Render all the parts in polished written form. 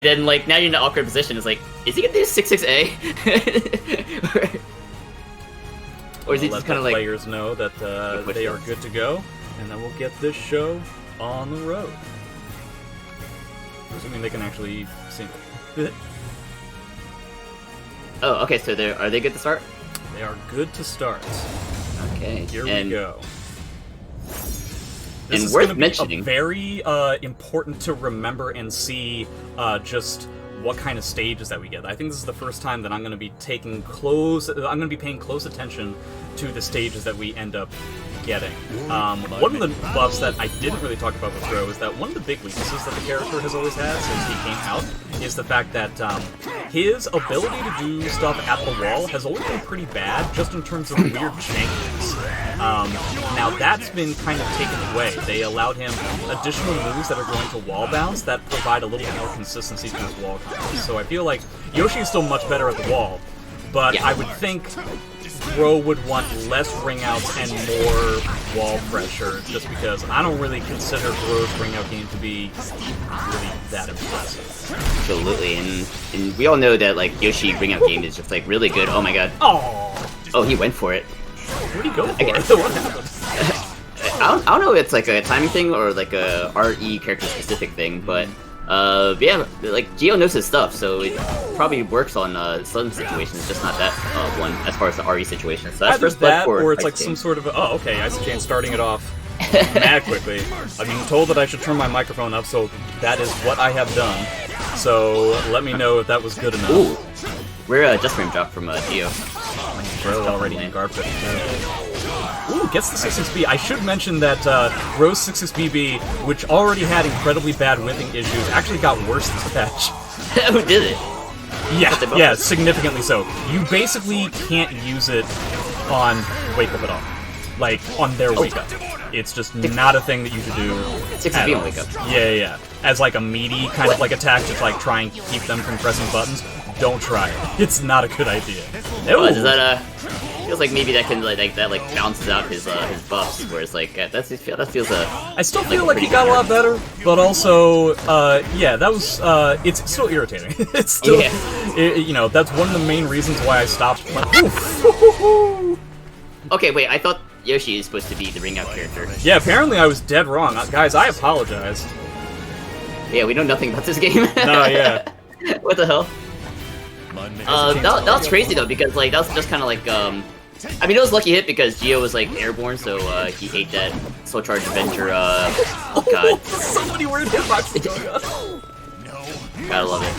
then like now you're in an awkward position. It's like, is he gonna do 6-6A? Or is he just kind of like players know that they are good to go, and then we'll get this show on the road. Assuming they can actually sing. Oh, okay. So are they good to start? They are good to start. Okay. Here we go. This And is worth gonna mentioning, be very important to remember and see just what kind of stages that we get. I think this is the first time that I'm going to be paying close attention to the stages that we end up getting. One of the buffs that I didn't really talk about with Ro is that one of the big weaknesses that the character has always had since he came out is the fact that his ability to do stuff at the wall has always been pretty bad, just in terms of weird chains. Now that's been kind of taken away. They allowed him additional moves that are going to wall bounce that provide a little bit more consistency to his wall combos. So I feel like Yoshi is still much better at the wall, but I would think Ro would want less ring outs and more wall pressure, just because I don't really consider Ro's ring out game to be really that impressive. Absolutely, and we all know that like Yoshi ring out game is just like really good. Oh my god. Oh, he went for it. Where'd he go for it? What happened? I don't know if it's like a timing thing or like a RE character specific thing, but yeah, like Gio knows his stuff, so it probably works on some situations, just not that one as far as the RE situation. So that's either first blood that, for or it's Ice like King. some sort of okay, Icychains starting it off mad quickly. I'm being told that I should turn my microphone up, so that is what I have done. So let me know if that was good enough. Ooh, we're just frame drop from Gio. Ro already in guard pit. Ooh, gets the 6-6B. I should mention that Ro's 6-6BB, which already had incredibly bad whipping issues, actually got worse this patch. Who did it? Yeah, significantly so. You basically can't use it on Wake Up at all. Like, on their Wake Up. It's just not a thing that you should do. 6-6B on Wake Up. Yeah. As like a meaty kind of like attack to like try and keep them from pressing buttons. Don't try it. It's not a good idea. Does that feels like maybe that can like bounces out his buffs, whereas like that feels I still feel like he got a lot better, but also yeah, that was it's still irritating. It's still you know, that's one of the main reasons why I stopped playing. Okay, wait, I thought Yoshi is supposed to be the ring out character. Yeah, apparently I was dead wrong. Guys, I apologize. Yeah, we know nothing about this game. No, yeah. What the hell? That was crazy though, because like that was just kind of like I mean, it was lucky hit because Gio was like airborne, so he ate that Soul Charge Avenger. Oh god, so many weird hitboxes going on. Gotta love it.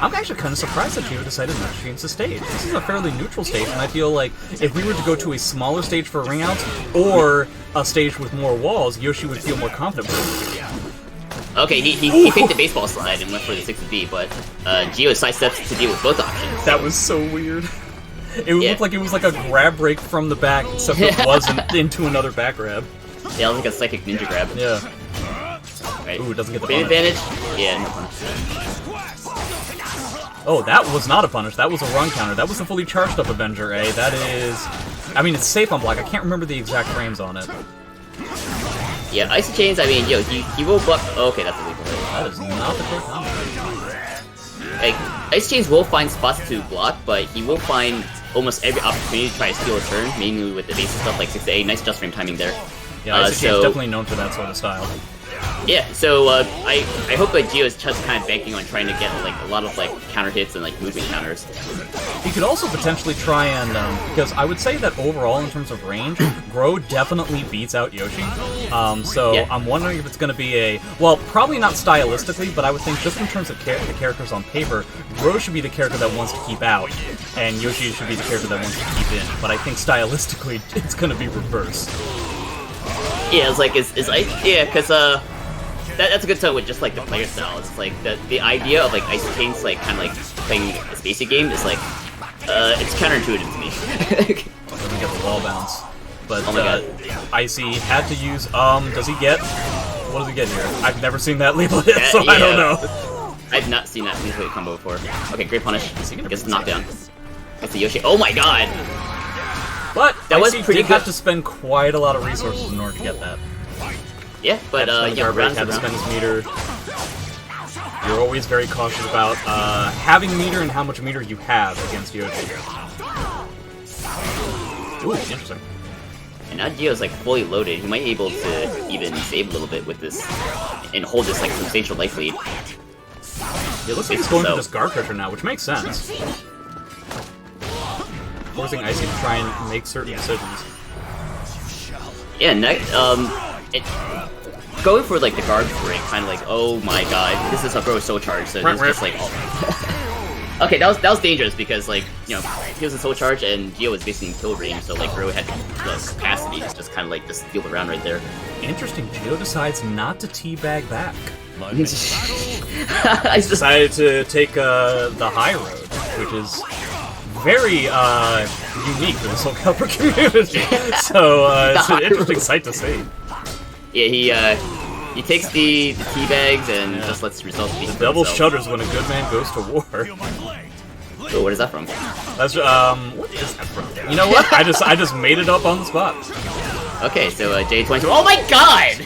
I'm actually kind of surprised that Gio decided not to change the stage. This is a fairly neutral stage, and I feel like if we were to go to a smaller stage for ring outs or a stage with more walls, Yoshi would feel more confident with it. Okay, he faked the baseball slide and went for the 6B, but Gio sidesteps to deal with both options. That was so weird. It looked like it was like a grab break from the back, except it wasn't into another back grab. Yeah, it was like a psychic ninja grab. Yeah. Right. Ooh, it doesn't get the Big punish. advantage? Yeah, no punish. Oh, that was not a punish. That was a run counter. That was a fully charged up Avenger, eh? That is... I mean, it's safe on block. I can't remember the exact frames on it. Yeah, Icychains, I mean, yo, he will block... Oh, okay, that's a lethal hit. That is not the core combo. Like, Icychains will find spots to block, but he will find almost every opportunity to try to steal a turn, mainly with the basic stuff like 6A. Nice just frame timing there. Yeah, Icychains definitely known for that sort of style. Yeah, so I hope that Gio is just kind of banking on trying to get like a lot of like counter hits and like movement counters. He could also potentially try and because I would say that overall in terms of range, Gro definitely beats out Yoshi. So yeah. I'm wondering if it's going to be a probably not stylistically, but I would think just in terms of the characters on paper, Gro should be the character that wants to keep out, and Yoshi should be the character that wants to keep in. But I think stylistically, it's going to be reversed. Yeah, it's like yeah, because that's a good sign with just like the player style. It's like the idea of like Icychains like kind of like playing a basic game is like it's counterintuitive to me. Let me get the wall bounce. But oh my god, Icy had to use does he get what does he get here? I've never seen that lethal hit, so yeah. I don't know. I've not seen that lethal hit combo before. Okay, great punish. Gets knockdown. That's the Yoshi. Oh my god. But that was pretty did have to spend quite a lot of resources in order to get that. Yeah, but yeah, Break had to spend his meter. you're always very cautious about having meter and how much meter you have against Yoshi. Ooh, interesting. And now Gio's like fully loaded. He might be able to even save a little bit with this and hold this like substantial life lead. It looks like he's going for this guard pressure now, which makes sense. Forcing Icy to try and make certain decisions. Yeah, going for like the guard break, kind of like, oh my god, this is a throw soul charge, so it's just like, oh. Okay, that was dangerous because like, you know, he was in soul charge and Gio was basically in kill range, so like Gro had the capacity to just kind of like just steal around right there. Interesting, Gio decides not to teabag back. I He's decided to take the high road, which is very unique for the Soul Calibur community. So it's an interesting sight to see. Yeah, he takes the teabags and just lets results speak. The devil shudders when a good man goes to war. Oh, what is that from? That's what is that from? You know what? I just made it up on the spot. Okay, so J20. Oh my god!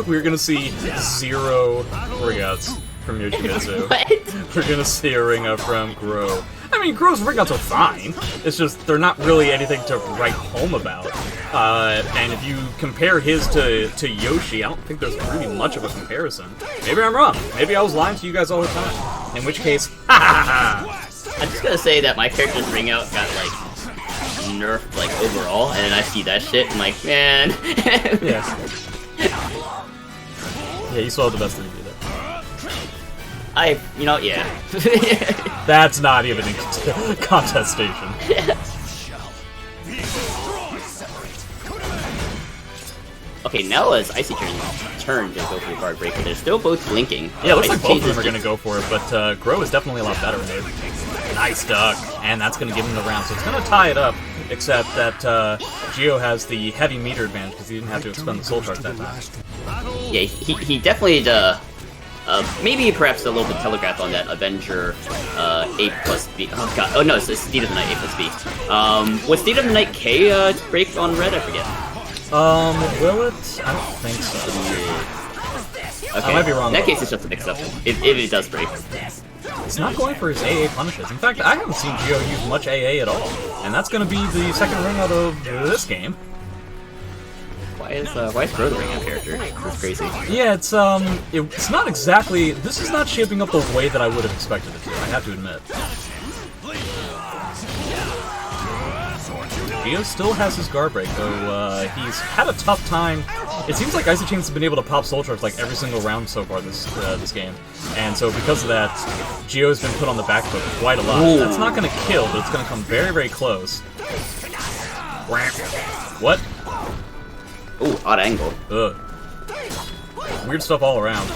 We're gonna see 0 ringouts from Yoshimitsu. What? We're gonna see a ring out from Gro. I mean, Gro's ringouts are fine. It's just they're not really anything to write home about. And if you compare his to Yoshi, I don't think there's really much of a comparison. Maybe I'm wrong. Maybe I was lying to you guys all the time. In which case, ha ha ha! I'm just gonna say that my character's ring out got like nerfed like overall, and I see that shit. I'm like, man. Yeah. Yeah, you saw the best thing to do there. Yeah. That's not even in contestation. Okay, now it's Icychains' turn to go for the guard break, but they're still both blinking. Yeah, it looks like both of them are going to go for it, but Gro is definitely a lot better. Nice duck, and that's going to give him the round, so it's going to tie it up, except that Gio has the heavy meter advantage because he didn't have to expend the soul charge that time. Yeah, he definitely maybe perhaps a little bit telegraphed on that Avenger A plus B. Oh god, oh no, it's Steed of the Night A plus B. Was Steed of the Night K break on red? I forget. Will it? I don't think so. Okay. I might be wrong. In that case, it's just a mix-up. If it does break. It's not going for his AA punishes. In fact, I haven't seen Gio use much AA at all. And that's going to be the second ring out of this game. Why is Gro the ring out character? That's crazy. Yeah, it's not exactly... This is not shaping up the way that I would have expected it to, I have to admit. Gio still has his guard break, though he's had a tough time. It seems like Icychains has been able to pop soul charge like every single round so far this game. And so because of that, Gio's been put on the back foot quite a lot. Ooh. That's not going to kill, but it's going to come very, very close. What? Ooh, odd angle. Ugh. Weird stuff all around.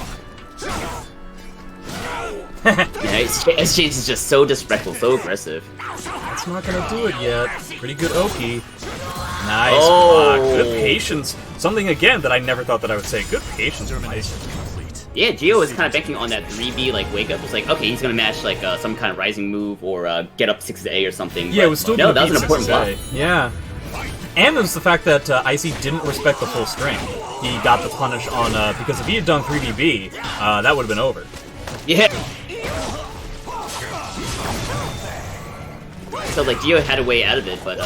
Yeah, Icychains is just so disrespectful, so aggressive. That's not gonna do it yet. Pretty good OP. Nice block. Good patience. Something again that I never thought that I would say. Good patience from Icychains. Yeah, Gio was kind of banking on that 3B like wake up. It's like, okay, he's gonna match like some kind of rising move or get up 6A or something. Yeah, it was still no, that was an important block. Yeah. And there's the fact that Icy didn't respect the full string. He got the punish on because if he had done 3BB, that would have been over. Yeah. So like Gio had a way out of it, but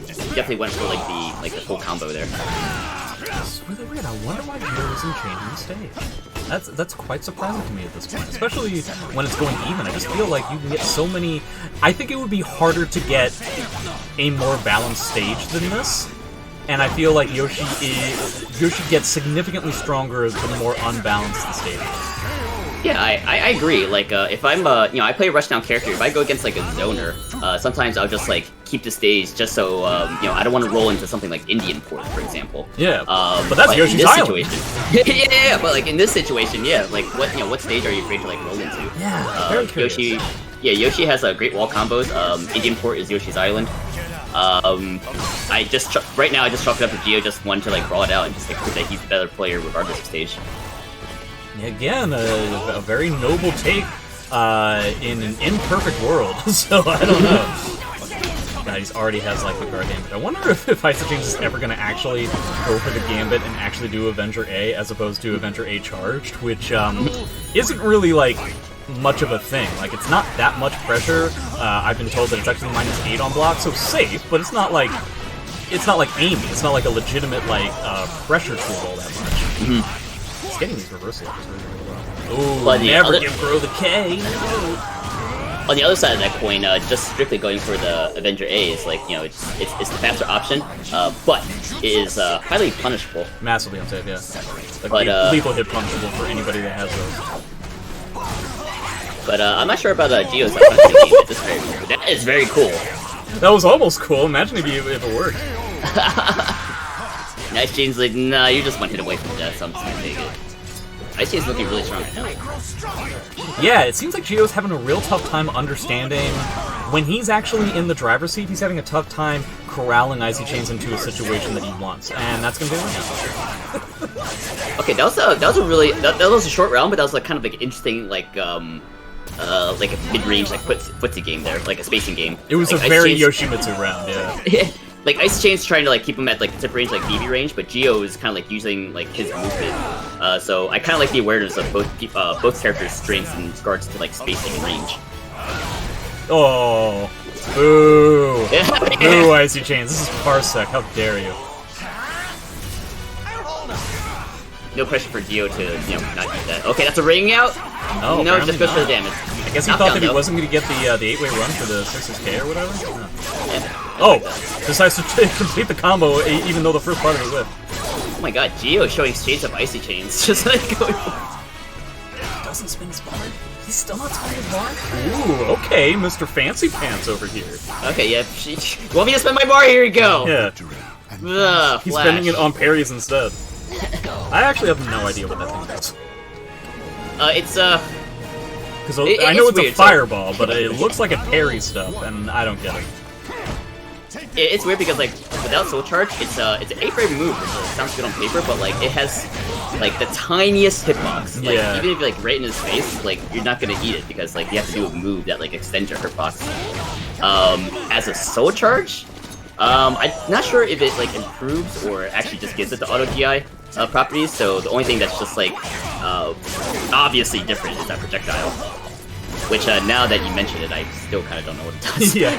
he definitely went for like the full combo there. It's really weird. I wonder why Gio isn't changing the stage. That's quite surprising to me at this point, especially when it's going even. I just feel like you can get so many. I think it would be harder to get a more balanced stage than this, and I feel like Yoshi gets significantly stronger the more unbalanced the stage is. Yeah, I agree. Like, if I'm, I play a rushdown character. If I go against, like, a zoner, sometimes I'll just, like, keep the stage just so, I don't want to roll into something like Indian Port, for example. Yeah, but that's Yoshi's Island. Yeah, but, like, in this situation, yeah, like, what stage are you afraid to, like, roll into? Yeah, very curious. Yoshi has great wall combos. Indian Port is Yoshi's Island. Right now I just chalk it up to Gio, just wanted to, like, brawl it out and just, like, prove that he's a better player regardless of stage. Again, a very noble take in an imperfect world, so I don't know. God, he already has like the guard damage. I wonder if Icychains is ever going to actually go for the Gambit and actually do Avenger A as opposed to Avenger A charged, which isn't really, like, much of a thing. Like, it's not that much pressure. I've been told that it's actually -8 on block, so safe, but it's not like aiming. It's not like a legitimate, like, pressure tool all that much. Mm-hmm. It's getting these reversal ups really well. Ooh, never give Bro the K. On the other side of that coin, just strictly going for the Avenger A is like, you know, it's the faster option, but it is highly punishable. Massively unsafe, yeah. Like, But, lethal hit punishable for anybody that has those. But I'm not sure about Geo's punishing game. It's just very cool. That is very cool. That was almost cool. Imagine if it worked. Nice Jane's like, nah, you're just one hit away from death, so I'm just gonna take it. Icy is looking really strong. Yeah, it seems like Geo's having a real tough time understanding. When he's actually in the driver's seat, he's having a tough time corralling Icychains into a situation that he wants, and that's gonna be right. Okay, that was a short round, but that was like kind of like interesting, like a mid-range like footsie game there, like a spacing game. It was like, a very Yoshimitsu round, yeah. Like Icychains trying to like keep him at like tip range, like BB range, but Geo is kind of like using like his movement. So I kind of like the awareness of both characters' strengths in regards to like spacing and range. Oh, boo! Boo, Icychains! This is PARSEC. How dare you? No pressure for Geo to, you know, not eat that. Okay, that's a ring out. No, just goes for the damage. I guess he thought that he wasn't going to get the 8-way run for the 6K or whatever. No. Yeah. Oh, decides to complete the combo even though the first part of it whipped. Oh my god, Geo showing shades of Icychains, just like going. Doesn't spin his bar. He's still not spinning his bar. Ooh, okay, Mr. Fancy Pants over here. Okay, yeah. You want me to spin my bar? Here you go. Yeah. He's spending it on parries instead. I actually have no idea what that thing does. Because I know it's weird, a fireball, but it looks like it parries stuff, and I don't get it. It's weird because, like, without Soul Charge, it's an 8-frame move, which sounds good on paper, but, like, it has, like, the tiniest hitbox. Like, even if you're, like, right in his face, like, you're not gonna eat it, because, like, you have to do a move that, like, extends your hitbox. As a Soul Charge, I'm not sure if it, like, improves or actually just gives it the auto-GI properties, so the only thing that's just, like, obviously different is that projectile. Which, now that you mention it, I still kind of don't know what it does. Yeah.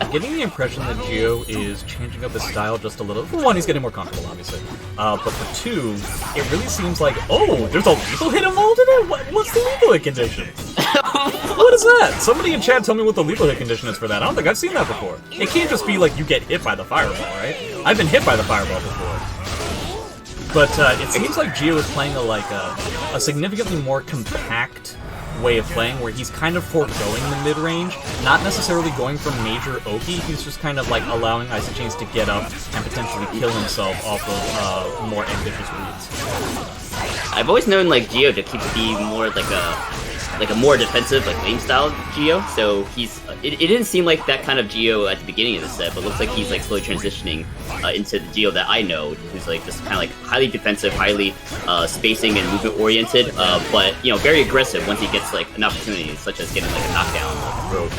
I'm getting the impression that Geo is changing up his style just a little. For one, he's getting more comfortable, obviously. But for two, it really seems like, oh, there's a lethal hit involved in it? What's the lethal hit condition? What is that? Somebody in chat tell me what the lethal hit condition is for that. I don't think I've seen that before. It can't just be like you get hit by the fireball, right? I've been hit by the fireball before. But it seems like Geo is playing a significantly more compact way of playing, where he's kind of foregoing the mid-range, not necessarily going for major Oki, he's just kind of like allowing Icychains to get up and potentially kill himself off of more ambitious reads. I've always known like Geo to be more like a more defensive, like lane style Geo, so he's it didn't seem like that kind of Geo at the beginning of the set, but looks like he's like slowly transitioning into the Geo that I know, who's like just kind of like highly defensive, highly spacing and movement oriented, but you know, very aggressive once he gets like an opportunity, such as getting like a knockdown on the road.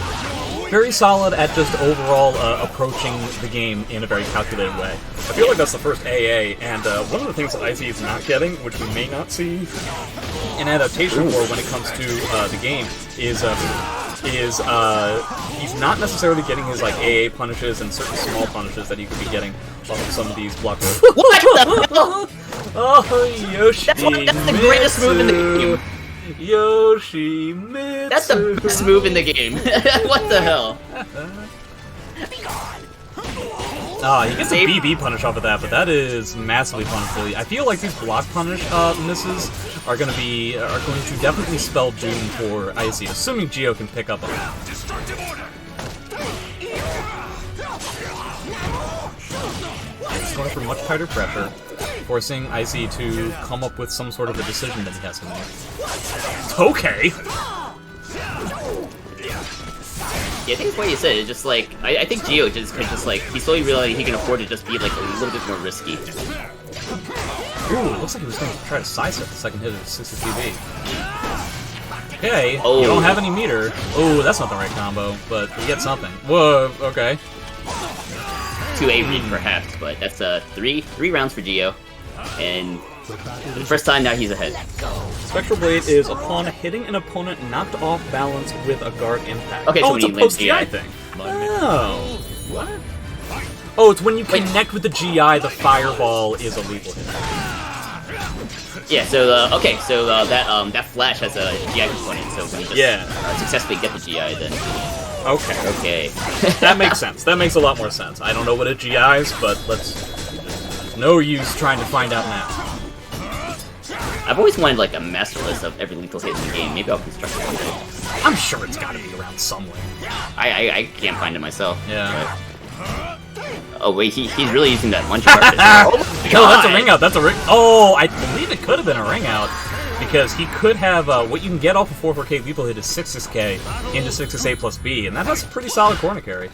Very solid at just overall approaching the game in a very calculated way. I feel like that's the first AA, and one of the things that Icy is not getting, which we may not see in adaptation for when it comes to the game, is he's not necessarily getting his like AA punishes and certain small punishes that he could be getting off of some of these block moves. What the hell? Oh, Yoshi! That's the greatest move in the game. Yoshimitsu. That's the best move in the game. What the hell? He gets a BB punish off of that, but that is massively punishable. I feel like these block punish misses are going to definitely spell doom for Icy, assuming Geo can pick up on that. He's going for much tighter pressure, forcing Icy to come up with some sort of a decision that he has to make. Okay! Yeah, I think it's what you said. It's just like I think Geo just could like he slowly realized he can afford to just be like a little bit more risky. Ooh, it looks like he was going to try to sidestep the second hit of 60 TV. Okay, you don't have any meter. Oh, that's not the right combo, but you get something. Whoa, okay. 2A read perhaps, but that's three rounds for Geo, and for the first time now he's ahead. Spectral Blade is upon hitting an opponent knocked off balance with a guard impact. Okay, oh, so it's a when you land post-GI GI. thing. Oh. What? Oh, it's when you connect with the GI, the fireball is a lethal hit. Yeah, so, okay, so that flash has a GI component, so when you just successfully get the GI, then... Okay. Okay. That makes sense. That makes a lot more sense. I don't know what a GI is, but there's no use trying to find out now. I've always wanted, like, a master list of every lethal hit in the game. Maybe I'll construct it one day. I'm sure it's gotta be around somewhere. I can't find it myself. Yeah. But... Oh, wait, he's really using that munch card. Oh, my God. No, that's a ring out. That's a ring... Oh, I believe it could have been a ring out. Because he could have, what you can get off a 4-4K lethal hit is 6-6K into 6-6A plus B, and that has a pretty solid corner carry.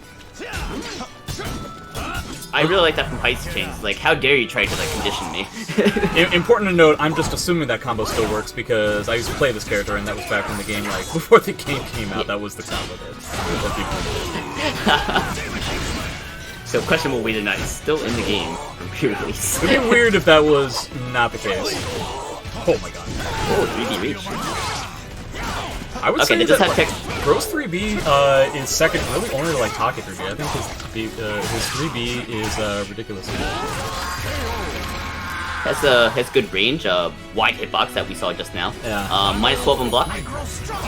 I really like that from Icychains. Like, how dare you try to, like, condition me? Important to note, I'm just assuming that combo still works because I used to play this character, and that was back when the game, like, before the game came out, that was the combo that people did. So, questionable whether or not it's still in the game for pre-release. It would be weird if that was not the case. Oh my God. Oh, 3D reach. I would say they that, just have like, Rose 3B is second really only to, like, Taki 3B. I think his 3B is ridiculous. Has good range, wide hitbox that we saw just now. Yeah. Minus 12 on block.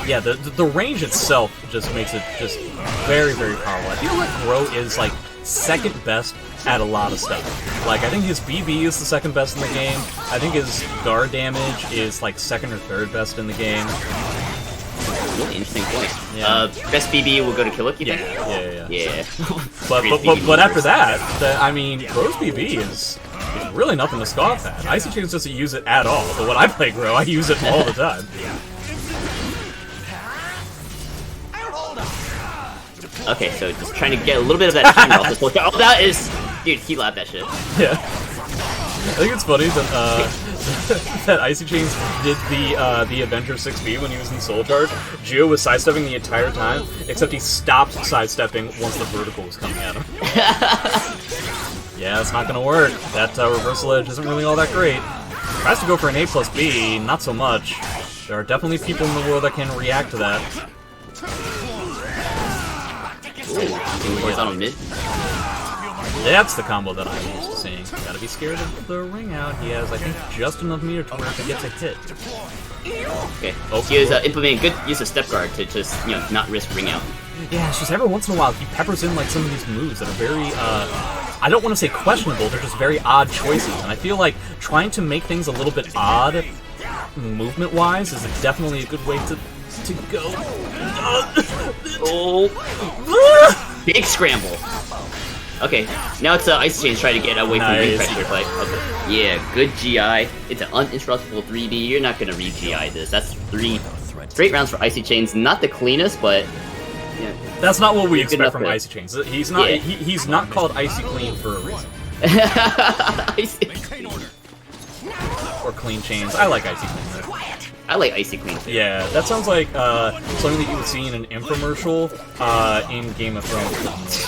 Yeah, the range itself just makes it just very, very powerful. I feel like Gro is, like, second best at a lot of stuff. Like, I think his BB is the second best in the game. I think his guard damage is, like, second or third best in the game. Really interesting point. Yeah. Best BB will go to Killick, you think? Yeah. Greatest but after BB that, I mean, Gro's BB is really nothing to scoff at. Icychains doesn't use it at all, but when I play Gro, I use it all the time. Okay, so just trying to get a little bit of that timer off this whole. Oh, that is... Dude, he labbed that shit. Yeah. I think it's funny that, that Icychains did the Avenger 6B when he was in Soul Charge. Geo was sidestepping the entire time, except he stopped sidestepping once the vertical was coming at him. Yeah, it's not gonna work. That reversal edge isn't really all that great. Tries to go for an A plus B, not so much. There are definitely people in the world that can react to that. Ooh, horizontal mid. That's the combo that I'm used to seeing. Gotta be scared of the ring out. He has, I think, just enough meter to where if he gets a hit. Okay. Oh, he is implementing good use of step guard to just, you know, not risk ring out. Yeah, it's just every once in a while he peppers in like some of these moves that are very, I don't want to say questionable, they're just very odd choices. And I feel like trying to make things a little bit odd, movement-wise, is definitely a good way to go. Oh. Big scramble. Okay, now it's Icychains trying to get away from ring pressure, but okay. Yeah, good GI. It's an uninterruptible 3D. You're not gonna re-GI this. That's 3 straight rounds for Icychains. Not the cleanest, but yeah. That's not what we expect from Icychains. He's not. Yeah. He's not called Icy Clean for a reason. Or Clean Chains. I like Icy Clean. I like Icy Clean too. Yeah, that sounds like something that you would see in an infomercial in Game of Thrones.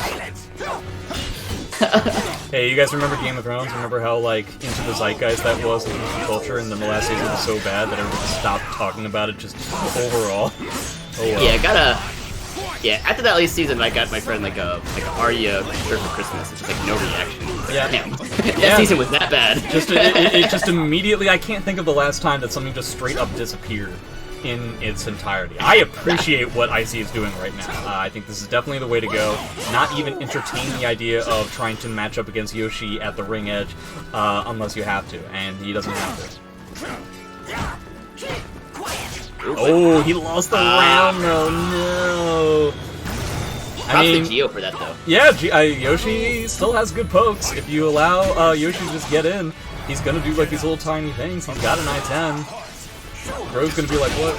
Hey, you guys remember Game of Thrones? Remember how, like, into the zeitgeist that was in the culture, and then the last season was so bad that everybody stopped talking about it just overall? Oh, well. Yeah, yeah, after that last season, I got my friend like a Arya shirt for Christmas. It's just like no reaction. Yeah. Damn. That season was that bad. It just immediately, I can't think of the last time that something just straight up disappeared in its entirety. I appreciate what Icy is doing right now. I think this is definitely the way to go. Not even entertain the idea of trying to match up against Yoshi at the ring edge, unless you have to, and he doesn't have to. Oh, he lost the round though, no! I mean, Geo for that though. Yeah, Yoshi still has good pokes. If you allow Yoshi to just get in, he's gonna do like these little tiny things. He's got an I-10. Gro's gonna be like, what?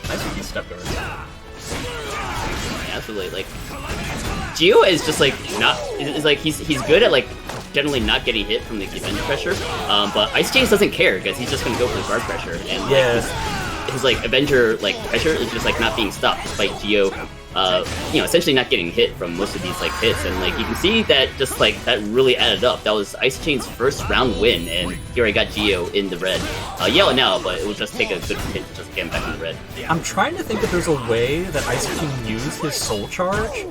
I think he's step guard. Absolutely, like Geo is just like not is like he's good at like generally not getting hit from the Avenger pressure, but Icychains doesn't care because he's just gonna go for the guard pressure, and like, his like Avenger like pressure is just like not being stopped despite Geo you know, essentially not getting hit from most of these like hits, and like you can see that just like that really added up. That was Icychains' first round win, and here I got Geo in the red. Yellow now, but it will just take a good hit to just get him back in the red. I'm trying to think if there's a way that Icy can use his soul charge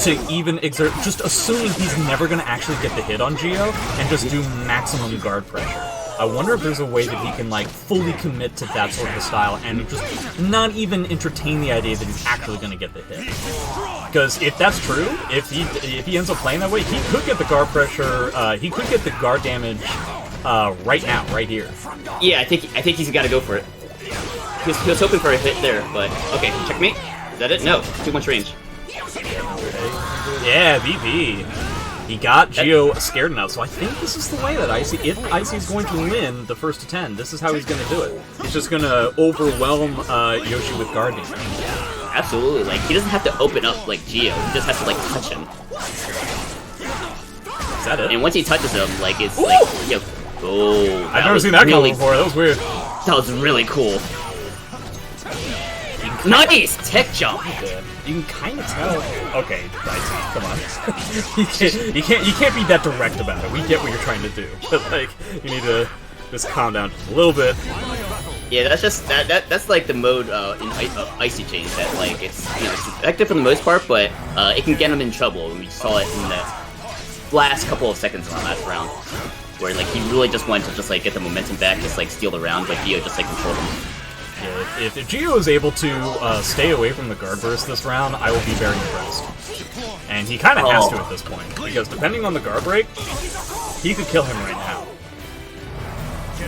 to even exert, just assuming he's never going to actually get the hit on Geo, and just do maximum guard pressure. I wonder if there's a way that he can, like, fully commit to that sort of a style and just not even entertain the idea that he's actually going to get the hit. Because if that's true, if he ends up playing that way, he could get the guard pressure, he could get the guard damage right now, right here. Yeah, I think he's got to go for it. He was hoping for a hit there, but okay, checkmate. Is that it? No, too much range. Yeah, VP. He got Geo scared enough, so I think this is the way that Icy, if Icy's going to win the first to 10, this is how he's going to do it. He's just going to overwhelm Yoshi with guard damage. Absolutely, like, he doesn't have to open up like Geo, he just has to like touch him. Is that it? And once he touches him, like, it's like, yo, oh. I've never seen that really, come before, that was weird. That was really cool. Nice! Tech jump! You can kind of tell. Okay, Icy, come on. you can't be that direct about it. We get what you're trying to do. But, like, you need to just calm down just a little bit. Yeah, that's just that's like the mode in Icychains that like it's, you know, it's effective for the most part, but it can get him in trouble. And we saw it in the last couple of seconds in the last round, where like he really just wanted to just like get the momentum back, just like steal the round, but Geo just like controlled him. Yeah, if Geo is able to stay away from the guard burst this round, I will be very impressed. And he kind of has to at this point, because depending on the guard break, he could kill him right now.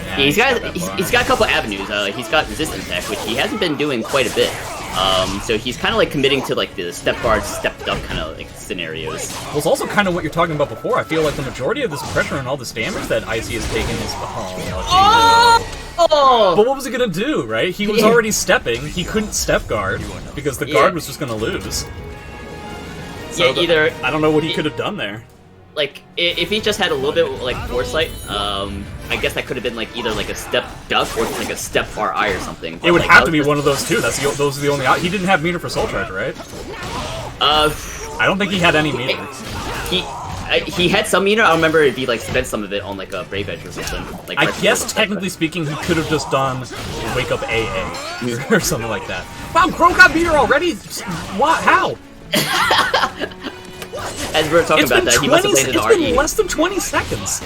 Yeah, he's got a couple avenues. He's got resistance tech, which he hasn't been doing quite a bit. So he's kind of like committing to like the step guard, stepped up kind of like scenarios. Well, it's also kind of what you're talking about before. I feel like the majority of this pressure and all this damage that Icy has taken is. But what was he gonna do, right? He was already stepping. He couldn't step guard because the guard was just gonna lose. So either I don't know what he could have done there. Like, if he just had a little bit like foresight, I guess that could have been like either like a step duck or like a step RI or something. But, it would like, have to be one of those two. Those are the only. He didn't have meter for soul charge, right? I don't think he had any meter. He had some meter. I don't remember if he like spent some of it on like a Brave Edge or something. Like, I guess technically speaking, he could have just done Wake Up AA or something like that. Wow, Crow got meter already. What? How? As we were talking about that, he must have played an RE. It's been less than 20 seconds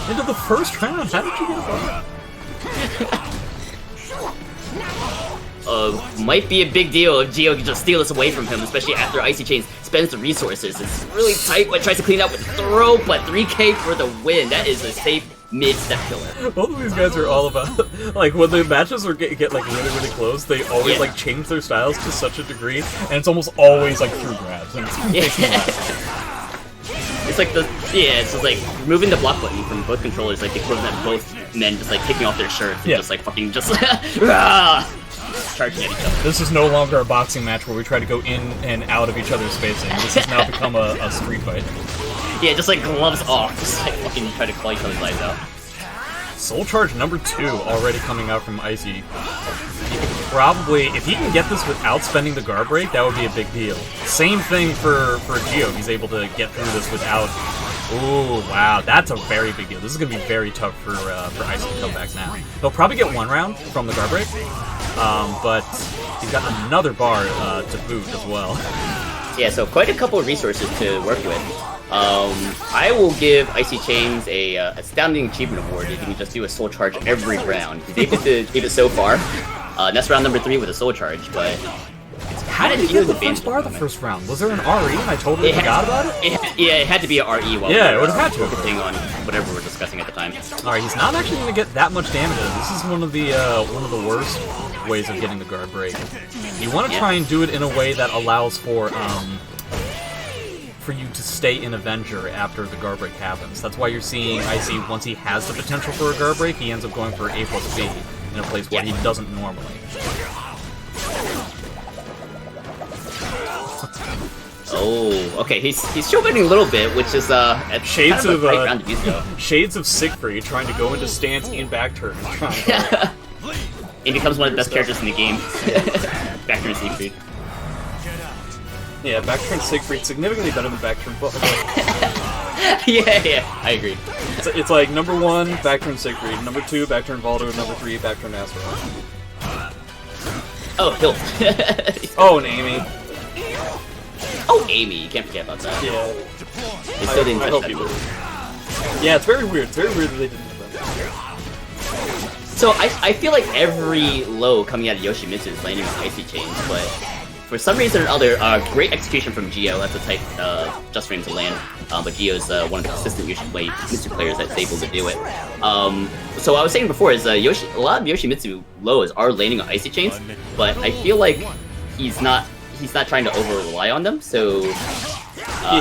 into the first round. How did you get a might be a big deal if Geo can just steal this away from him, especially after Icychains spends the resources. It's really tight, but tries to clean up with throw, but 3K for the win. That is a safe mid-step killer. Both of these guys are all about, like, when the matches get like really, really close, they always like change their styles to such a degree, and it's almost always like through grabs. And it's like it's just like removing the block button from both controllers, like the equivalent of both men just like kicking off their shirts and just like fucking just charging at each other. This is no longer a boxing match where we try to go in and out of each other's spacing. This has now become a street fight. Yeah, just like gloves off, just like fucking try to claw each other's eyes out. Soul Charge number 2 already coming out from Icy. He could probably, if he can get this without spending the guard break, that would be a big deal. Same thing for Geo. He's able to get through this without. Ooh, wow, that's a very big deal. This is gonna be very tough for Icy to come back now. He'll probably get one round from the guard break, but he's got another bar to boot as well. Yeah, so quite a couple of resources to work with. I will give Icychains a astounding achievement award if he can just do a soul charge every round. He's able to keep it so far. That's round number 3 with a soul charge, but how did he get the first bar the first round? Was there an RE and I totally forgot about it? It had to be an RE while it would have had to, focusing on whatever we're discussing at the time. Alright, he's not actually going to get that much damage. This is one of the worst ways of getting the guard break. You want to try and do it in a way that allows for you to stay in Avenger after the guard break happens. That's why you're seeing Icy, once he has the potential for a guard break, he ends up going for A+B in a place where he doesn't normally. Oh, okay. He's still winning a little bit, which is shades kind of a great round to use, though. Shades of Siegfried trying to go into stance in back turn. He becomes one of the best characters in the game. Back turn Siegfried. Yeah, back turn Siegfried significantly better than back turn yeah, I agree. It's like number 1, back turn Siegfried, number 2, back turn Baldur, number 3, back turn Astaroth. Oh, Hilt. Oh, and Amy. Oh, Amy, you can't forget about that. Yeah. They still didn't I touch hope that you move. Yeah, it's very weird. It's very weird that they didn't do that. So I feel like every low coming out of Yoshimitsu is landing on Icychains, but for some reason or other, great execution from Gio. That's a tight just frame to land, but Gio's one of the consistent Yoshimitsu players that's able to do it. So what I was saying before is a lot of Yoshimitsu lows are landing on Icychains, but I feel like he's not trying to over rely on them. So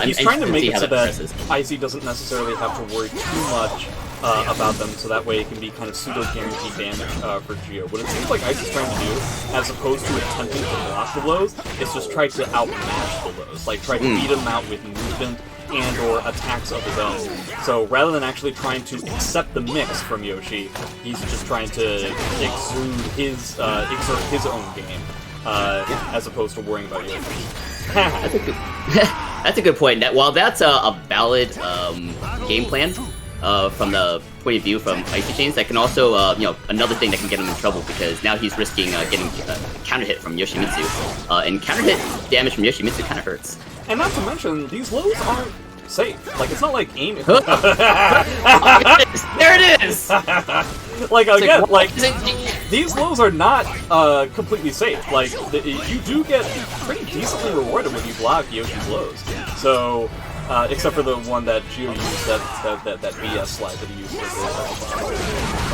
he's trying to make it so that progresses. Icy doesn't necessarily have to worry too much about them, so that way it can be kind of pseudo-guaranteed damage for Gio. What it seems like Icy's trying to do, as opposed to attempting to block the lows, is just try to outmatch the lows. Like, try to beat him out with movement and or attacks of his own. So rather than actually trying to accept the mix from Yoshi, he's just trying to exert his own game, as opposed to worrying about Yoshi. That's a good point. While that's a valid game plan from the point of view from Icychains, that can also, another thing that can get him in trouble, because now he's risking getting counter hit from Yoshimitsu, and counter hit damage from Yoshimitsu kind of hurts. And not to mention, these lows aren't safe. Like, it's not like aiming. There it is! Like, again, like, these lows are not completely safe. Like, you do get pretty decently rewarded when you block Yoshi's lows. So, except for the one that Gio used, that BS slide that he used for the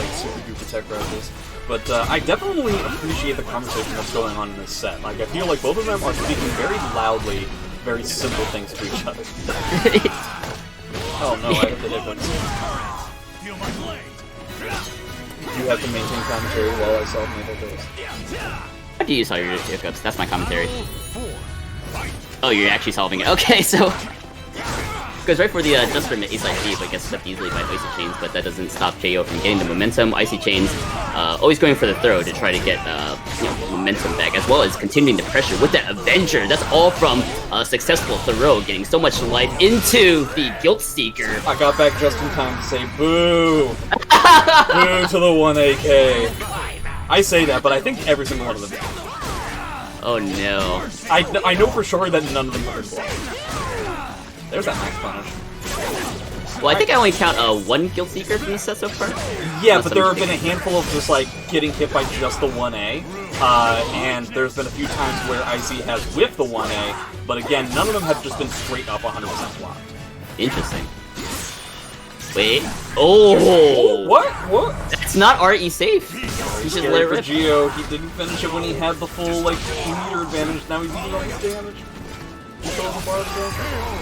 like super duper tech rushes. But I definitely appreciate the conversation that's going on in this set. Like, I feel like both of them are speaking very loudly, very simple things to each other. Oh no, I hit the hiccups. You have to maintain commentary while I self-make those. How do you solve your hiccups? That's my commentary. Oh, you're actually solving it. Okay, so goes right for the just for Ace ID, but gets stuck easily by Icychains, but that doesn't stop Jo from getting the momentum. Icychains always going for the throw to try to get momentum back, as well as continuing the pressure with that Avenger. That's all from a successful throw, getting so much life into the Guilt Seeker. I got back just in time to say boo! Boo to the 1 AK. I say that, but I think every single one of them. Oh no. I know for sure that none of them are blocked. There's that max punish. Well, I think I only count one Guilt Seeker from the set so far. Yeah, but there have been a handful of just, like, getting hit by just the 1A. And there's been a few times where Icy has whiffed the 1A, but again, none of them have just been straight up 100% blocked. Interesting. Wait. Oh! What? What? That's not RE safe. You should let it rip. Gio, he didn't finish it when he had the full, like, meter advantage. Now he's eating all his damage.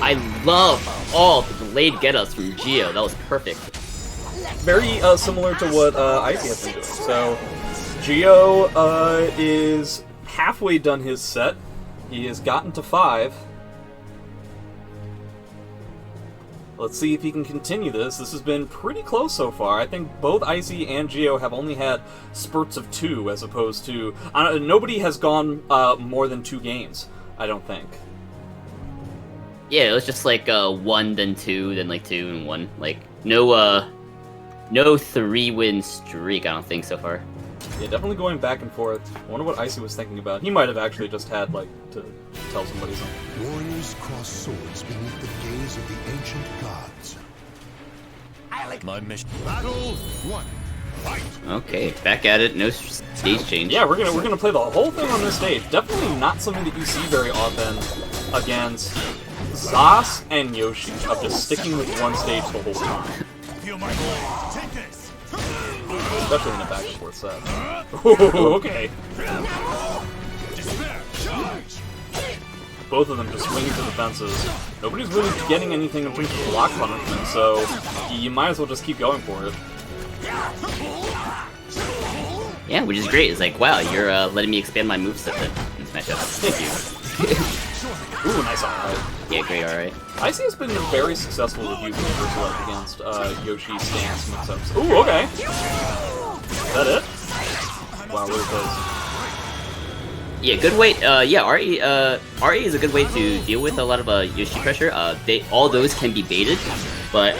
I love all the delayed get-ups from Gio. That was perfect. Very similar to what Icy has been doing. So, Gio is halfway done his set. He has gotten to 5. Let's see if he can continue this. This has been pretty close so far. I think both Icy and Gio have only had spurts of 2, as opposed to... nobody has gone more than 2 games, I don't think. Yeah, it was just like 1, then 2, then like 2 and 1. Like no 3-win streak, I don't think so far. Yeah, definitely going back and forth. I wonder what Icy was thinking about. He might have actually just had like to tell somebody something. Warriors cross swords beneath the gaze of the ancient gods. I like my mission. Battle 1. Fight. Okay, back at it. No stage change. Yeah, we're gonna play the whole thing on this stage. Definitely not something that you see very often against Zas and Yoshi, of just sticking with one stage the whole time. Feel my blade. Take this. Especially in a back and forth set. Ooh, okay. Both of them just swinging for the fences. Nobody's really getting anything in terms of block punishment, so you might as well just keep going for it. Yeah, which is great. It's like, wow, you're letting me expand my moveset in this matchup. Thank you. Ooh, nice alright. Yeah, great alright. Icy has been very successful with using Reversal Edge against Yoshi's stance mix-ups. Ooh, okay. Is that it? Wow, really close. Yeah, good way. Yeah, RE is a good way to deal with a lot of Yoshi pressure. All those can be baited, but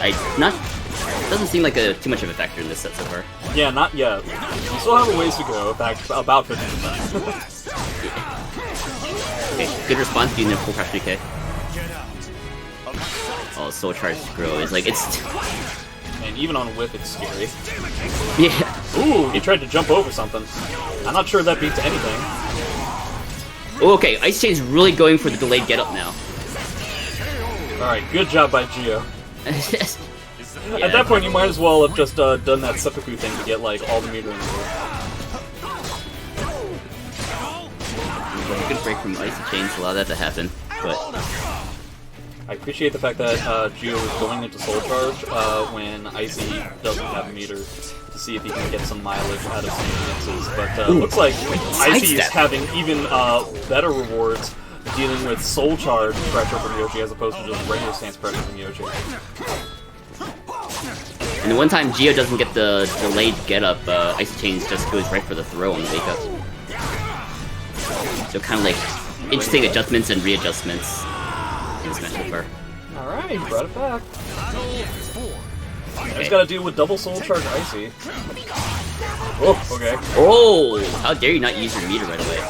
doesn't seem like too much of a factor in this set so far. Yeah, not yet. We still have a ways to go. In fact, about 50%. Okay, good response using the full crash 3K. Oh, Soul Charge Grow is like it's. And even on whip, it's scary. Yeah. Ooh, he tried to jump over something. I'm not sure that beats anything. Oh, okay, Icychains really going for the delayed get up now. Alright, good job by Geo. Yeah. At that point, you might as well have just done that seppuku thing to get like all the meter in the world. A good break from Icychains to allow that to happen, but I appreciate the fact that Geo is going into Soul Charge when Icy doesn't have a meter to see if he can get some mileage out of some chances. But looks like Icy is having even better rewards dealing with Soul Charge pressure from Yoshi as opposed to just regular stance pressure from Yoshi. and the one time Geo doesn't get the delayed get up, Icychains just goes right for the throw on the wake up. So kind of like interesting adjustments and readjustments in this match so far. Alright, he brought it back. Okay. Just gotta deal with double Soul Charge Icy. Oh, okay. Oh, how dare you not use your meter right away?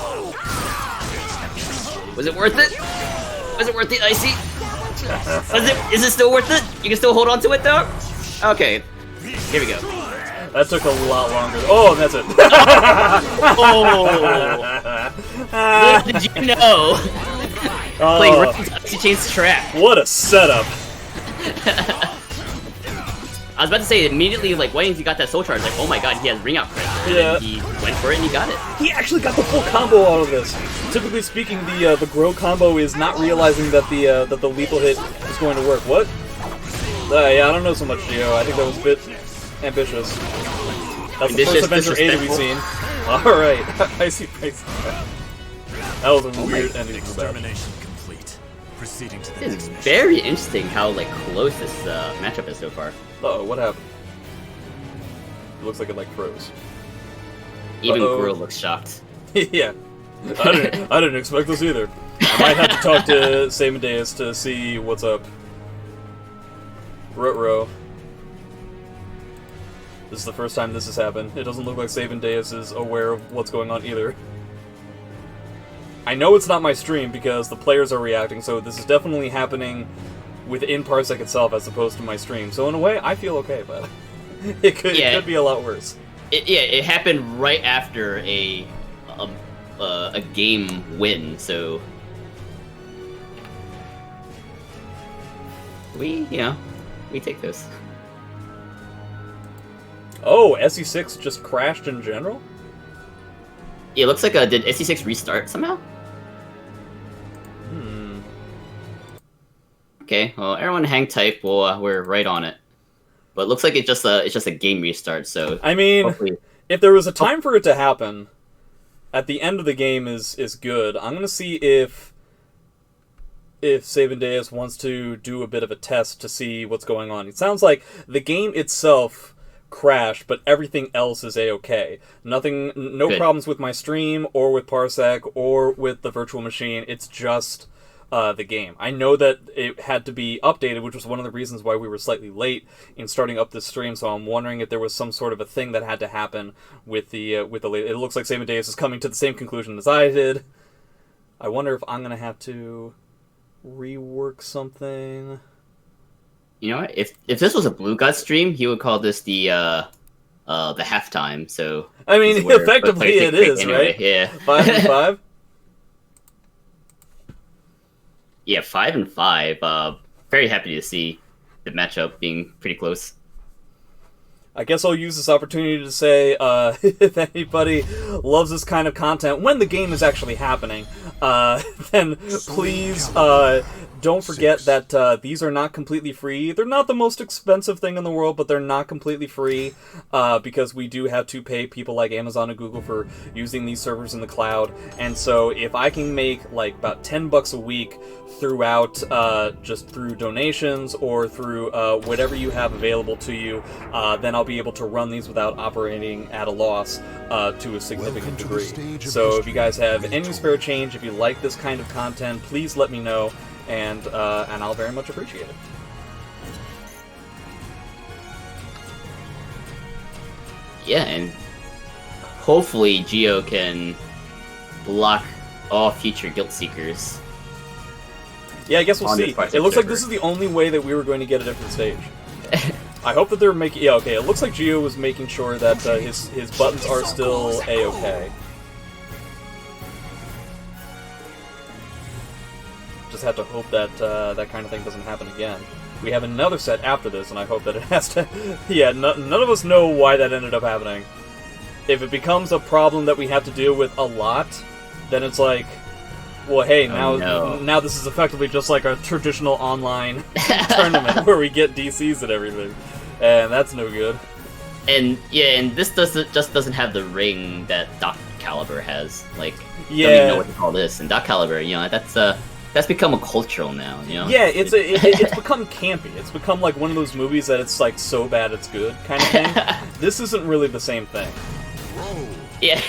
Was it worth it? Was it worth it, Icy? Is it still worth it? You can still hold on to it though? Okay, here we go. That took a lot longer. Oh, that's it. Oh! What did you know? Playing right into Icychains' trap. What a setup. I was about to say immediately, like, once he got that soul charge, like, oh my god, he has ring out pressure. Yeah. And he went for it and he got it. He actually got the full combo out of this. Typically speaking, the grow combo is not realizing that the lethal hit is going to work. What? Yeah, I don't know so much, Geo. I think that was a bit ambitious. That's the first adventure A that we've seen. Alright, Icy breaks that. That was a weird ending to that. Complete. Proceeding to the It's very interesting how, like, close this matchup is so far. Uh-oh, what happened? It looks like it, like, froze. Even Guro looks shocked. Yeah. I didn't expect this either. I might have to talk to Samadeus to see what's up. Ruh-roh. This is the first time this has happened. It doesn't look like Samadeus is aware of what's going on either. I know it's not my stream because the players are reacting, so this is definitely happening within PARSEC itself as opposed to my stream. So in a way, I feel okay, but it could be a lot worse. It happened right after a game win, so we take this. Oh, SE6 just crashed in general? Yeah, it looks like did SC6 restart somehow? Okay, well, everyone hang tight. Well, we're right on it. But it looks like it's just a game restart. So I mean, hopefully... if there was a time for it to happen, at the end of the game is good. I'm gonna see if Samadeus wants to do a bit of a test to see what's going on. It sounds like the game itself crashed, but everything else is a-okay. No Good. problems with my stream or with PARSEC or with the virtual machine. It's just the game. I know that it had to be updated, which was one of the reasons why we were slightly late in starting up this stream, so I'm wondering if there was some sort of a thing that had to happen with the it looks like Samadeus is coming to the same conclusion as I did. I wonder if I'm going to have to rework something. You know what? If this was a Blue God stream, he would call this the halftime. So I mean, effectively it is, anyway. right? Yeah. 5 and 5. Yeah, 5 and 5. Very happy to see the matchup being pretty close. I guess I'll use this opportunity to say, if anybody loves this kind of content when the game is actually happening, then please don't forget that these are not completely free. They're not the most expensive thing in the world, but they're not completely free because we do have to pay people like Amazon and Google for using these servers in the cloud. And so if I can make like about $10 a week throughout just through donations or through whatever you have available to you, then I'll be able to run these without operating at a loss to a significant degree. So if you guys have any spare change, if you like this kind of content, please let me know, and I'll very much appreciate it. Yeah, and hopefully Geo can block all future guilt seekers. Yeah, I guess we'll see. It looks like this is the only way that we were going to get a different stage. I hope that they're making... Yeah, okay, it looks like Geo was making sure that his buttons are still A-okay. Just have to hope that that kind of thing doesn't happen again. We have another set after this, and I hope that it has to... Yeah, none of us know why that ended up happening. If it becomes a problem that we have to deal with a lot, then it's like... Well, hey, now this is effectively just like a traditional online tournament where we get DCs and everything, and that's no good. And yeah, and this just doesn't have the ring that Doc Caliber has. Like, yeah, don't even know what to call this. And Doc Caliber, you know, that's become a cultural now. You know. Yeah, it's become campy. It's become like one of those movies that it's like so bad it's good kind of thing. This isn't really the same thing. Yeah.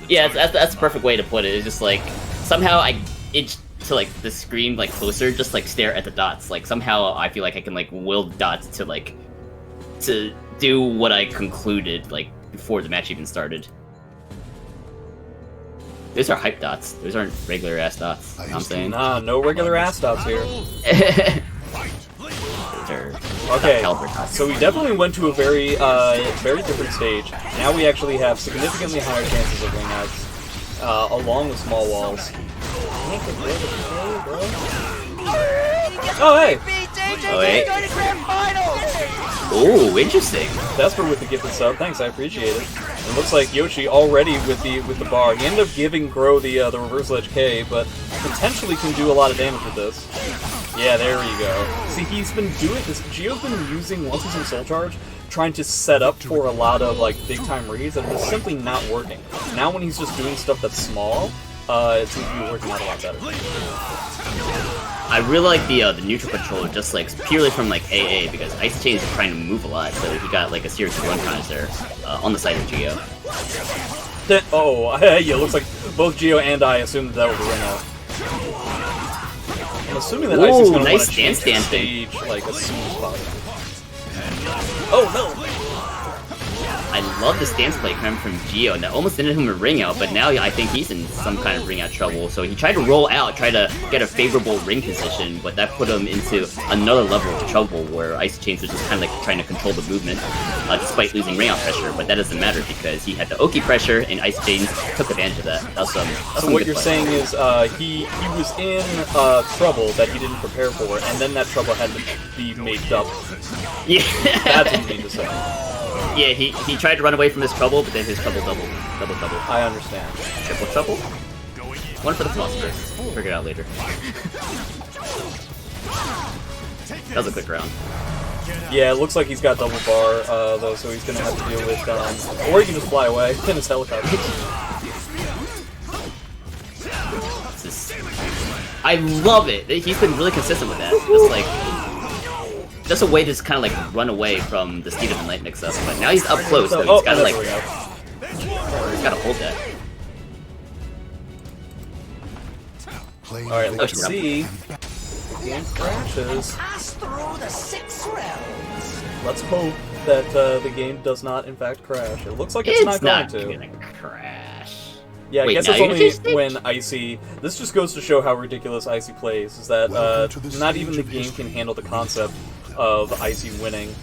Yeah, that's the perfect way to put it. It's just like somehow I itch to like the screen like closer, just like stare at the dots. Like somehow I feel like I can like will the dots to do what I concluded like before the match even started. Those are hype dots. Those aren't regular ass dots. You know what I'm saying? Nah, no regular ass dots here. Okay, so we definitely went to a very different stage. Now we actually have significantly higher chances of ring outs, along with small walls. Oh, hey! Oh, hey. Ooh, interesting. Vesper with the gifted sub. Thanks, I appreciate it. It looks like Yoshi already with the bar. He ended up giving Gro the reversal edge K, but potentially can do a lot of damage with this. Yeah, there we go. See, he's been doing this. Geo's been using, once he's in Soul Charge, trying to set up for a lot of like big time reads, and it's simply not working. Now when he's just doing stuff that's small, it seems to be working out a lot better. I really like the neutral controller, just like purely from like AA, because Icychains is trying to move a lot, so he got like a series of 1 counters there on the side of Geo. Oh, yeah, looks like both Geo and I assumed that was a ring out. I'm assuming that Icy's going to want to change the stage like as soon as possible. Oh no! I love the stance play coming from Geo, and that almost ended him a ring out, but now I think he's in some kind of ring out trouble. So he tried to roll out, try to get a favorable ring position, but that put him into another level of trouble where Icychains was just kind of like trying to control the movement, despite losing ring out pressure. But that doesn't matter because he had the Oki pressure, and Icychains took advantage of that. That's so what you're saying is he was in trouble that he didn't prepare for, and then that trouble had to be made double. Yeah, that's what you mean to say. Yeah, he tried to run away from his trouble, but then his trouble double. I understand. Triple trouble? One for the philosophers. We'll figure it out later. That was a quick round. Yeah, it looks like he's got double bar, though, so he's gonna have to deal with, or he can just fly away in his helicopter. I love it! He's been really consistent with that. Just like... Just a way to just kind of like run away from the Speed of the Light mix-up, but now he's up close, so he's gotta like... He's gotta hold that. Alright, let's see. The game crashes. Let's hope that the game does not in fact crash. It looks like it's not going to. Gonna crash. Yeah, I guess it's only when Icy... This just goes to show how ridiculous Icy plays, is that not even the game can handle the concept of Icy winning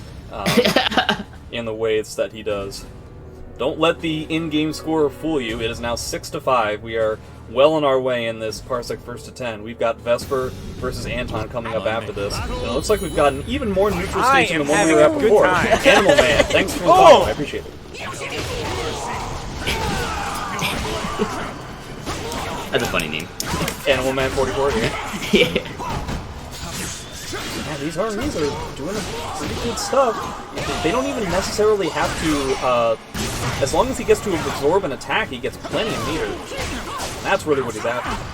in the ways that he does. Don't let the in-game score fool you. It is now 6-5. We are well on our way in this Parsec FT10. We've got Vesper versus Anton coming up after this. And it looks like we've got an even more neutral stage than the one we were at before. Animal Man, thanks for the follow. I appreciate it. That's a funny name. Animal Man 44 here. Yeah. these REs are doing pretty good stuff. They don't even necessarily have to, as long as he gets to absorb an attack, he gets plenty of meters. That's really what he's after.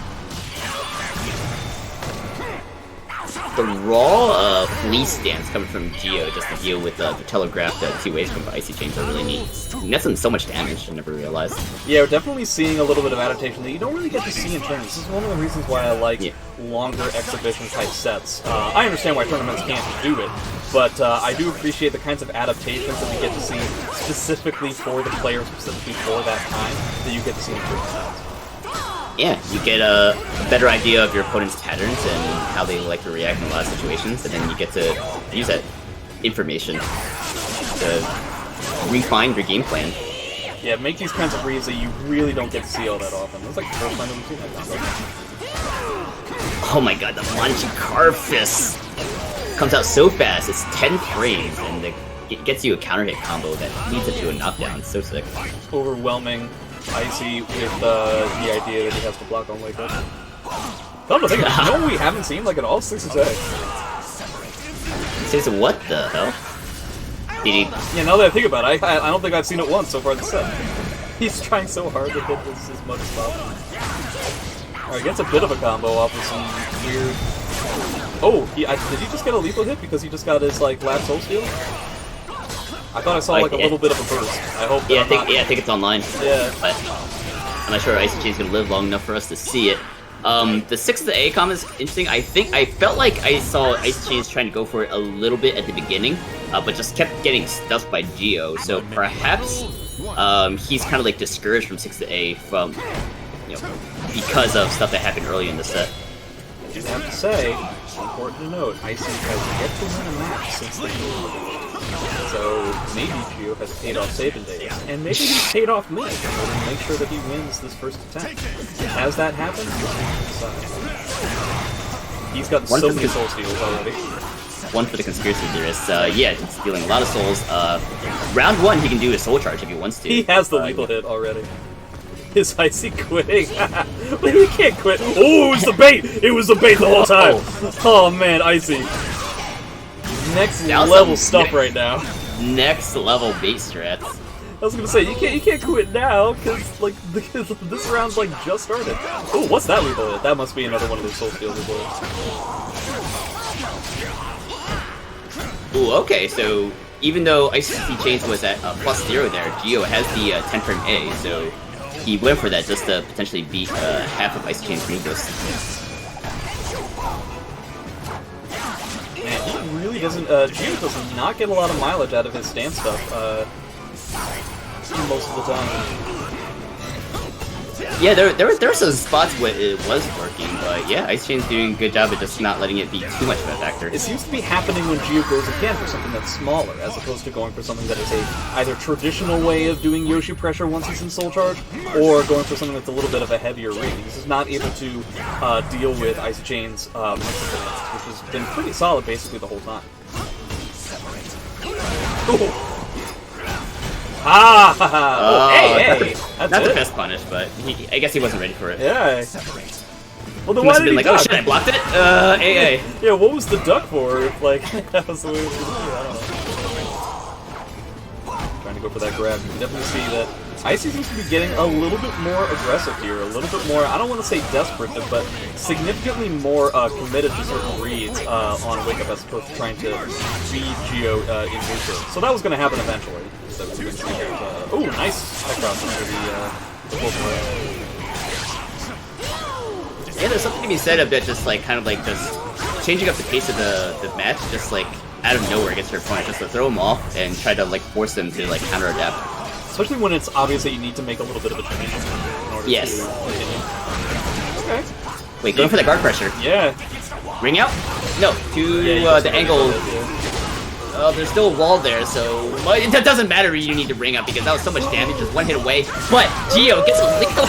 The raw fleece stance coming from Geo just to deal with the telegraphed two waves from Icychains are really neat. That's done so much damage, I never realized. Yeah, we're definitely seeing a little bit of adaptation that you don't really get to see in tournaments. This is one of the reasons why I like longer exhibition type sets. I understand why tournaments can't do it, but I do appreciate the kinds of adaptations that we get to see specifically for the player, specifically for that time, that you get to see in tournaments. Yeah, you get a better idea of your opponent's patterns and how they like to react in a lot of situations, and then you get to use that information to refine your game plan. Yeah, make these kinds of reads that you really don't get to see all that often. It's like the first time that we've seen that combo. Oh my god, the Manji Carve Fist comes out so fast, it's 10 frames, and it gets you a counter hit combo that leads it to a knockdown. It's so sick. Overwhelming Icy with the idea that he has to block on Wake Up. Come to think of it, you know what we haven't seen like at all? 6-6. What the hell? Yeah, now that I think about it, I don't think I've seen it once so far this set. He's trying so hard to hit this as much as possible. Alright, gets a bit of a combo off of some weird... Oh, did he just get a lethal hit because he just got his like last soul steal? I thought I saw like a little bit of a burst. I hope. Yeah, I think it's online. Yeah. But I'm not sure Icychains gonna live long enough for us to see it. The 6-A comment is interesting. I felt like I saw Icychains trying to go for it a little bit at the beginning, but just kept getting stuffed by Geo. So perhaps he's kind of like discouraged from 6-A from, because of stuff that happened early in the set. I just have to say, it's important to note, Icy has yet to win a match since the game. So maybe Geo has paid off Sabin days, and maybe he's paid off me in order to make sure that he wins this first attempt. Has that happened? He's gotten so many soul steals already. One for the conspiracy theorists. Yeah, he's stealing a lot of souls. Round 1, he can do a soul charge if he wants to. He has the lethal hit already. His Icy quitting. But he can't quit. Oh, it was the bait! It was the bait the whole time! Oh man, Icy. Next level stuff right now. Next level bait strats. I was gonna say you can't quit now because like this round's like just started. Oh, what's that lethal hit? That must be another one of those soul steals as well. Ooh, okay, so even though Icychains was at +0 there, Geo has the 10 frame A, so he went for that just to potentially beat half of Icychains' move list. Man, he really doesn't. Geo does not get a lot of mileage out of his stance stuff. Most of the time. Yeah, there were some spots where it was working, but yeah, Icychains doing a good job of just not letting it be too much of a factor. It seems to be happening when Geo goes again for something that's smaller, as opposed to going for something that is a either traditional way of doing Yoshi pressure once he's in Soul Charge, or going for something that's a little bit of a heavier read. He's just not able to deal with Icychains' which has been pretty solid basically the whole time. Ooh. Hey! That's not it. the best punish, but I guess he wasn't ready for it. Yeah. Well, then He why must did have been he like, duck? oh shit, I blocked it? AA. Yeah, what was the duck for? If, like, that was the way it was, I don't know. Trying to go for that grab. You can definitely see that Icy seems to be getting a little bit more aggressive here, a little bit more, I don't want to say desperate, but significantly more committed to certain reads on Wake Up as opposed to trying to feed Geo in neutral. So that was going to happen eventually. So oh, nice tech cross under the full play. Yeah, there's something to be said about just like kind of like just changing up the pace of the match, just like out of nowhere against your opponent, just to throw them off and try to like force them to like counter adapt. Especially when it's obvious that you need to make a little bit of a change in order to continue. Okay. Wait, going for the guard pressure. Yeah. Ring out? No, to the angle. There's still a wall there, so it doesn't matter if you need to ring up because that was so much damage, just one hit away. But Geo gets a lethal,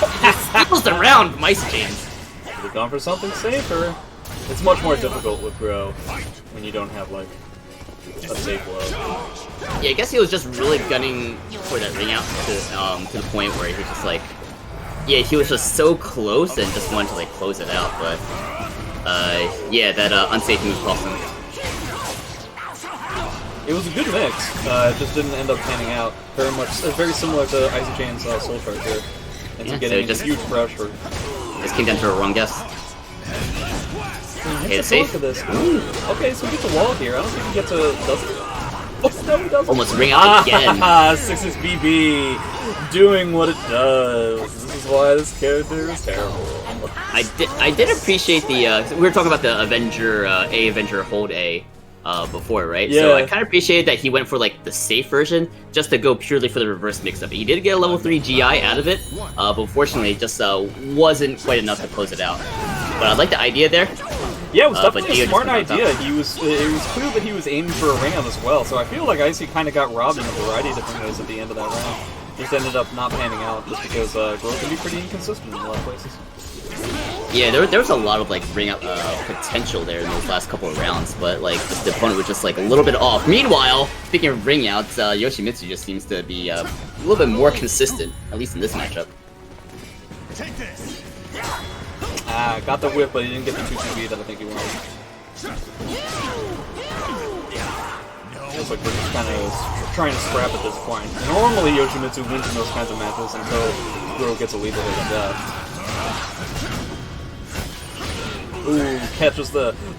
steals the round from Icychains. Should have gone for something safer. It's much more difficult with Bro when you don't have like a safe low. Yeah, I guess he was just really gunning for that ring out to the point where he was just like, yeah, he was just so close and just wanted to like close it out. But yeah, that unsafe move cost him. It was a good mix. It just didn't end up panning out. Very similar to Icychains' Soul Charge here. And Yeah, getting so just huge pressure. Just came down to a wrong guess. Hey, it's safe. Look at this. Ooh. Okay, so he gets a wall here. I don't think he gets a... Does he? Oh, no, he doesn't. Almost ring out again. Ah, 6's BB. Doing what it does. This is why this character is terrible. I did appreciate the we were talking about the Avenger A Avenger hold A before, right? Yeah. So I kind of appreciated that he went for like the safe version just to go purely for the reverse mix up. He did get a level 3 GI out of it, but unfortunately it just wasn't quite enough to close it out. But I like the idea there. Yeah, it was definitely a smart just idea. It was clear that he was aiming for a ring out as well. So I feel like Icy kind of got robbed in a variety of different ways at the end of that round. Just ended up not panning out just because Grove can be pretty inconsistent in a lot of places. Yeah, there was a lot of like ring out potential there in those last couple of rounds, but like just the opponent was just like a little bit off. Meanwhile, speaking of ring outs, Yoshimitsu just seems to be a little bit more consistent, at least in this matchup. Take this. Ah, got the whip, but he didn't get the 2-2B that I think he wanted. Looks like we're just kind of trying to scrap at this point. Normally Yoshimitsu wins in those kinds of matches until Grove gets a lead with it like that. Ooh, catches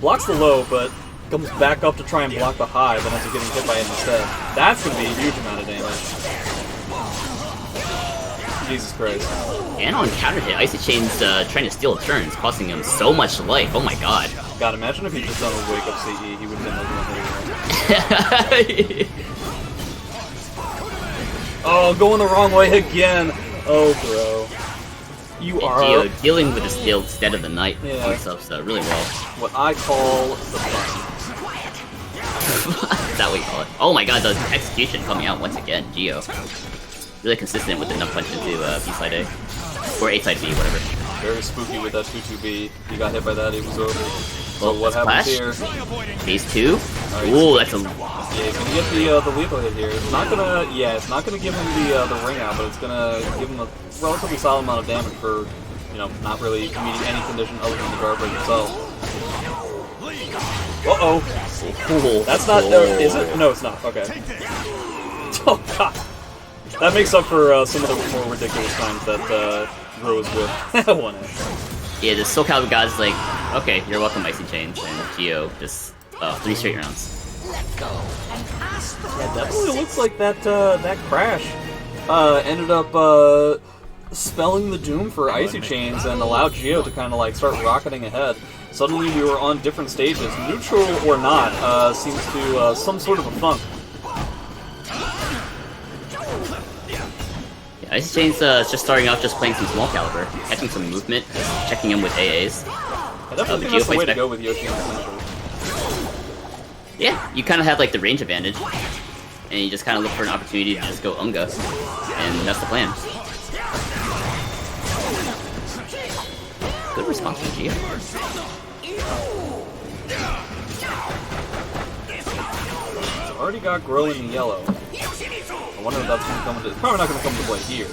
blocks the low, but comes back up to try and block the high, but ends up getting hit by it instead. That's going to be a huge amount of damage. Jesus Christ. And on counter hit, Icychains trying to steal turns, costing him so much life. Oh my god. God, imagine if he'd just done a wake up CE, he would have been like one. Oh, going the wrong way again. Oh, bro. You are Gio dealing with the steal instead of the knight stuff really well. What I call the fun. Is that what you call it? Oh my god, the execution coming out once again, Gio. Really consistent with the nut punch into B-side A. Or A-side B, whatever. Very spooky with that 2-2B. He got hit by that, it was over. So Well, what happens here? Phase 2? Right. Ooh, that's a... Yeah, he's gonna get the lethal hit here. It's not gonna give him the ring out, but it's gonna give him a relatively solid amount of damage for, you know, not really meeting any condition other than the guard break itself. Uh-oh. Cool. That's not... is it? No, it's not. Okay. Oh, God. That makes up for some of the more ridiculous times that Rose with 1-hit. Yeah, the Soul Calibur guy's like, okay, you're welcome, Icychains, and Gio just 3 straight rounds. Yeah, definitely looks like that crash ended up spelling the doom for Icychains and allowed Gio to kind of like start rocketing ahead. Suddenly we were on different stages, neutral or not, seems to some sort of a funk. Icychains is just starting off just playing some small caliber, catching some movement, checking him with AAs. I definitely think that's the way to go with Yoshi in this matchup. Yeah, you kind of have like the range advantage, and you just kind of look for an opportunity to just go Unga, and that's the plan. Good response from Gio. Already got Grow in the yellow. I wonder if that's going to come into... It's probably not going to come into play here.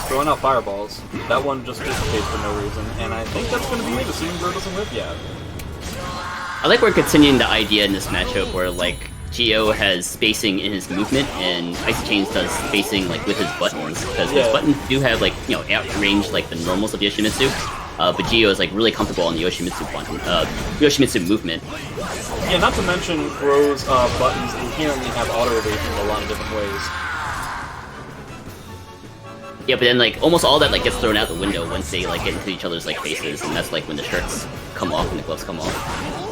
Throwing out fireballs. That one just dissipates for no reason, and I think that's going to be it. Assuming Grow doesn't whip yet. I like we're continuing the idea in this matchup where like Gio has spacing in his movement and Icychains does spacing like with his buttons, because his buttons do have like, you know, outrange like the normals of Yoshimitsu. But Gio is like really comfortable on the Yoshimitsu button, Yoshimitsu movement. Yeah, not to mention Grow's buttons inherently have auto evasion in a lot of different ways. Yeah, but then like almost all that like gets thrown out the window once they like get into each other's like faces, and that's like when the shirts come off and the gloves come off.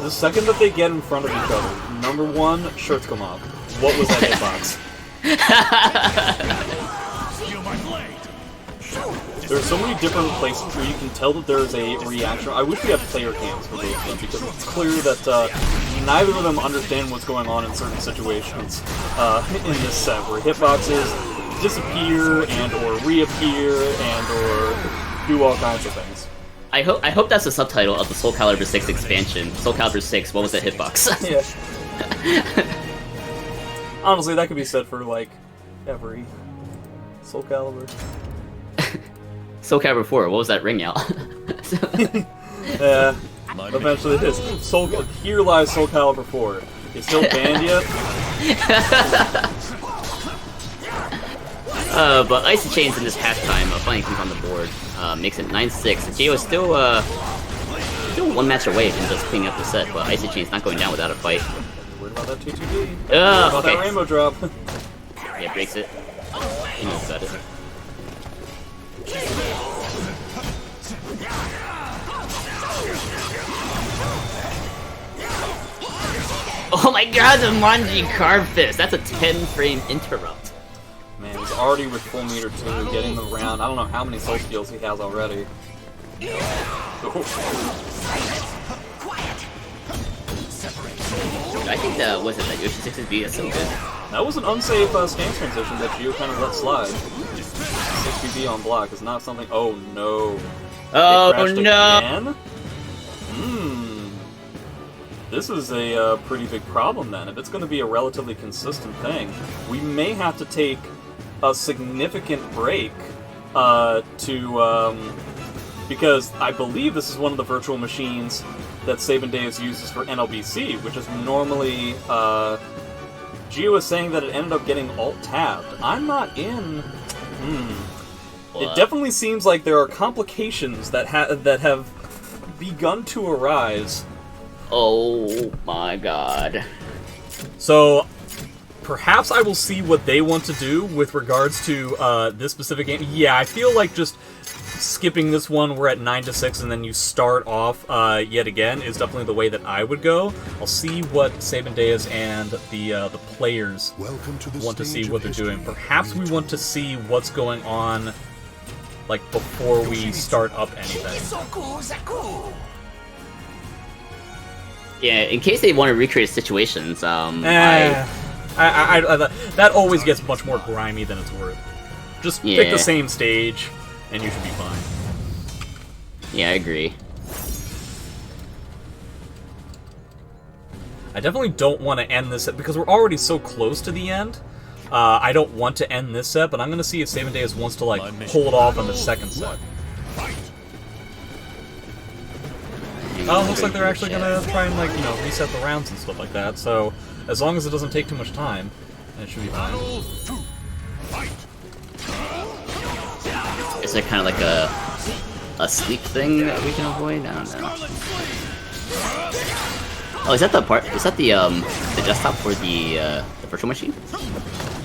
The second that they get in front of each other, number one, shirts come off. What was that hitbox? There are so many different places where you can tell that there is a reaction. I wish we had player cams for both of them, because it's clear that neither of them understand what's going on in certain situations in this set, where hitboxes disappear and or reappear and or do all kinds of things. I hope that's the subtitle of the Soul Calibur 6 expansion. Soul Calibur 6, what was that hitbox? Yeah. Honestly, that could be said for like every Soul Calibur. Soul Calibur 4, what was that ring out? Yeah, eventually it is. Here lies Soul Calibur 4. It's still banned yet? But Icychains in this halftime finally comes on the board, makes it 9-6. Geo is still one match away from just cleaning up the set, but Icychains not going down without a fight. What about that T2D? About okay. That rainbow drop. Yeah, breaks it. He knows about it. Oh my god, the Manji Carb Fist! That's a 10-frame interrupt. Man, he's already with full meter 2, getting the round. I don't know how many soul skills he has already. I think that wasn't that Yoshi 6's beat is so good. That was an unsafe stance transition that Gio kind of let slide. 6BB on block is not something. Oh no. Oh no! Again? This is a pretty big problem then. If it's going to be a relatively consistent thing, we may have to take a significant break because I believe this is one of the virtual machines that Sabin Deus uses for NLBC, which is normally Gio is saying that it ended up getting alt-tabbed. I'm not in. It definitely seems like there are complications that have begun to arise. Oh my god. So, perhaps I will see what they want to do with regards to this specific game. Yeah, I feel like just skipping this one, we're at 9-6, and then you start off yet again is definitely the way that I would go. I'll see what Sabin Deus and the players want to see what they're doing. Perhaps we want to see what's going on, like, before we start up anything. Yeah, in case they want to recreate situations, that always gets much more grimy than it's worth. Just pick the same stage, and you should be fine. Yeah, I agree. I definitely don't want to end this set, because we're already so close to the end. I don't want to end this set, but I'm going to see if Sabin Deus wants to, like, hold off on the second set. Oh, looks like they're actually gonna try and, like, you know, reset the rounds and stuff like that, so as long as it doesn't take too much time, it should be fine. Is there kind of like a sleep thing that we can avoid? I don't know. Oh, is that the part? Is that the desktop for the virtual machine?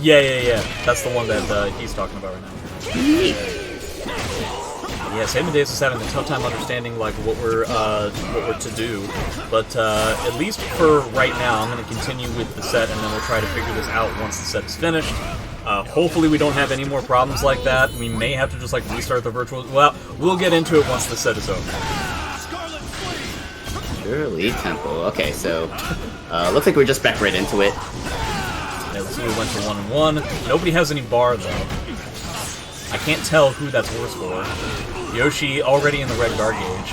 Yeah. That's the one that he's talking about right now. Yeah, Sabin Deus is having a tough time understanding, like, what we're to do, but at least for right now, I'm going to continue with the set, and then we'll try to figure this out once the set is finished. Hopefully we don't have any more problems like that. We may have to just, like, restart the virtual. Well, we'll get into it once the set is over. Surely tempo. Okay, so looks like we're just back right into it. Yeah, let's see. We went to 1-1. Nobody has any bar though. I can't tell who that's worse for. Yoshi already in the red guard gauge.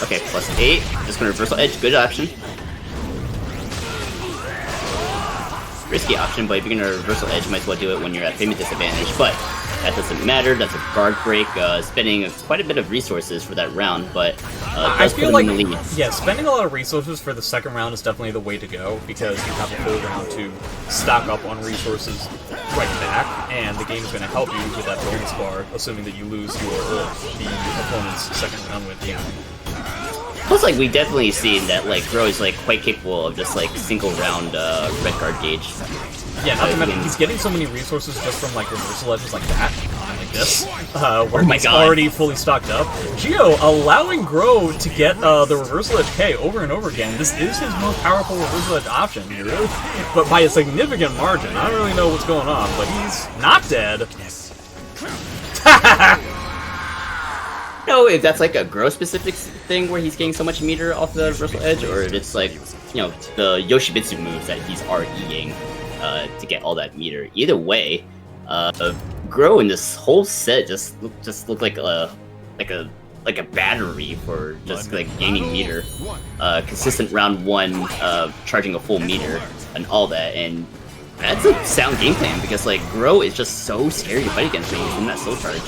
Okay, +8. Just gonna reversal edge. Good option. Risky option, but if you're gonna reversal edge, you might as well do it when you're at payment disadvantage. But that doesn't matter. That's a guard break. Spending quite a bit of resources for that round, but I feel like, yeah, spending a lot of resources for the second round is definitely the way to go, because you have a full round to stock up on resources right back, and the game is going to help you with that bonus bar, assuming that you lose the opponent's second round win. Yeah. Plus, like, we definitely seen that, like, Gro is, like, quite capable of just, like, single round red guard gauge. Yeah, not to mention, he's getting so many resources just from, like, reversal edges like that, like this, where he's already fully stocked up. Gio allowing Gro to get the reversal edge K over and over again. This is his most powerful reversal edge option, but by a significant margin. I don't really know what's going on, but he's not dead. know if that's like a Gro specific thing where he's getting so much meter off the reversal edge, or if it's like, you know, the Yoshibitsu moves that he's REing to get all that meter. Either way, Gro in this whole set just looked like a battery for just like gaining meter. Consistent round one, charging a full meter and all that, and that's a sound game plan because like Gro is just so scary to fight against when he's in that slow charge.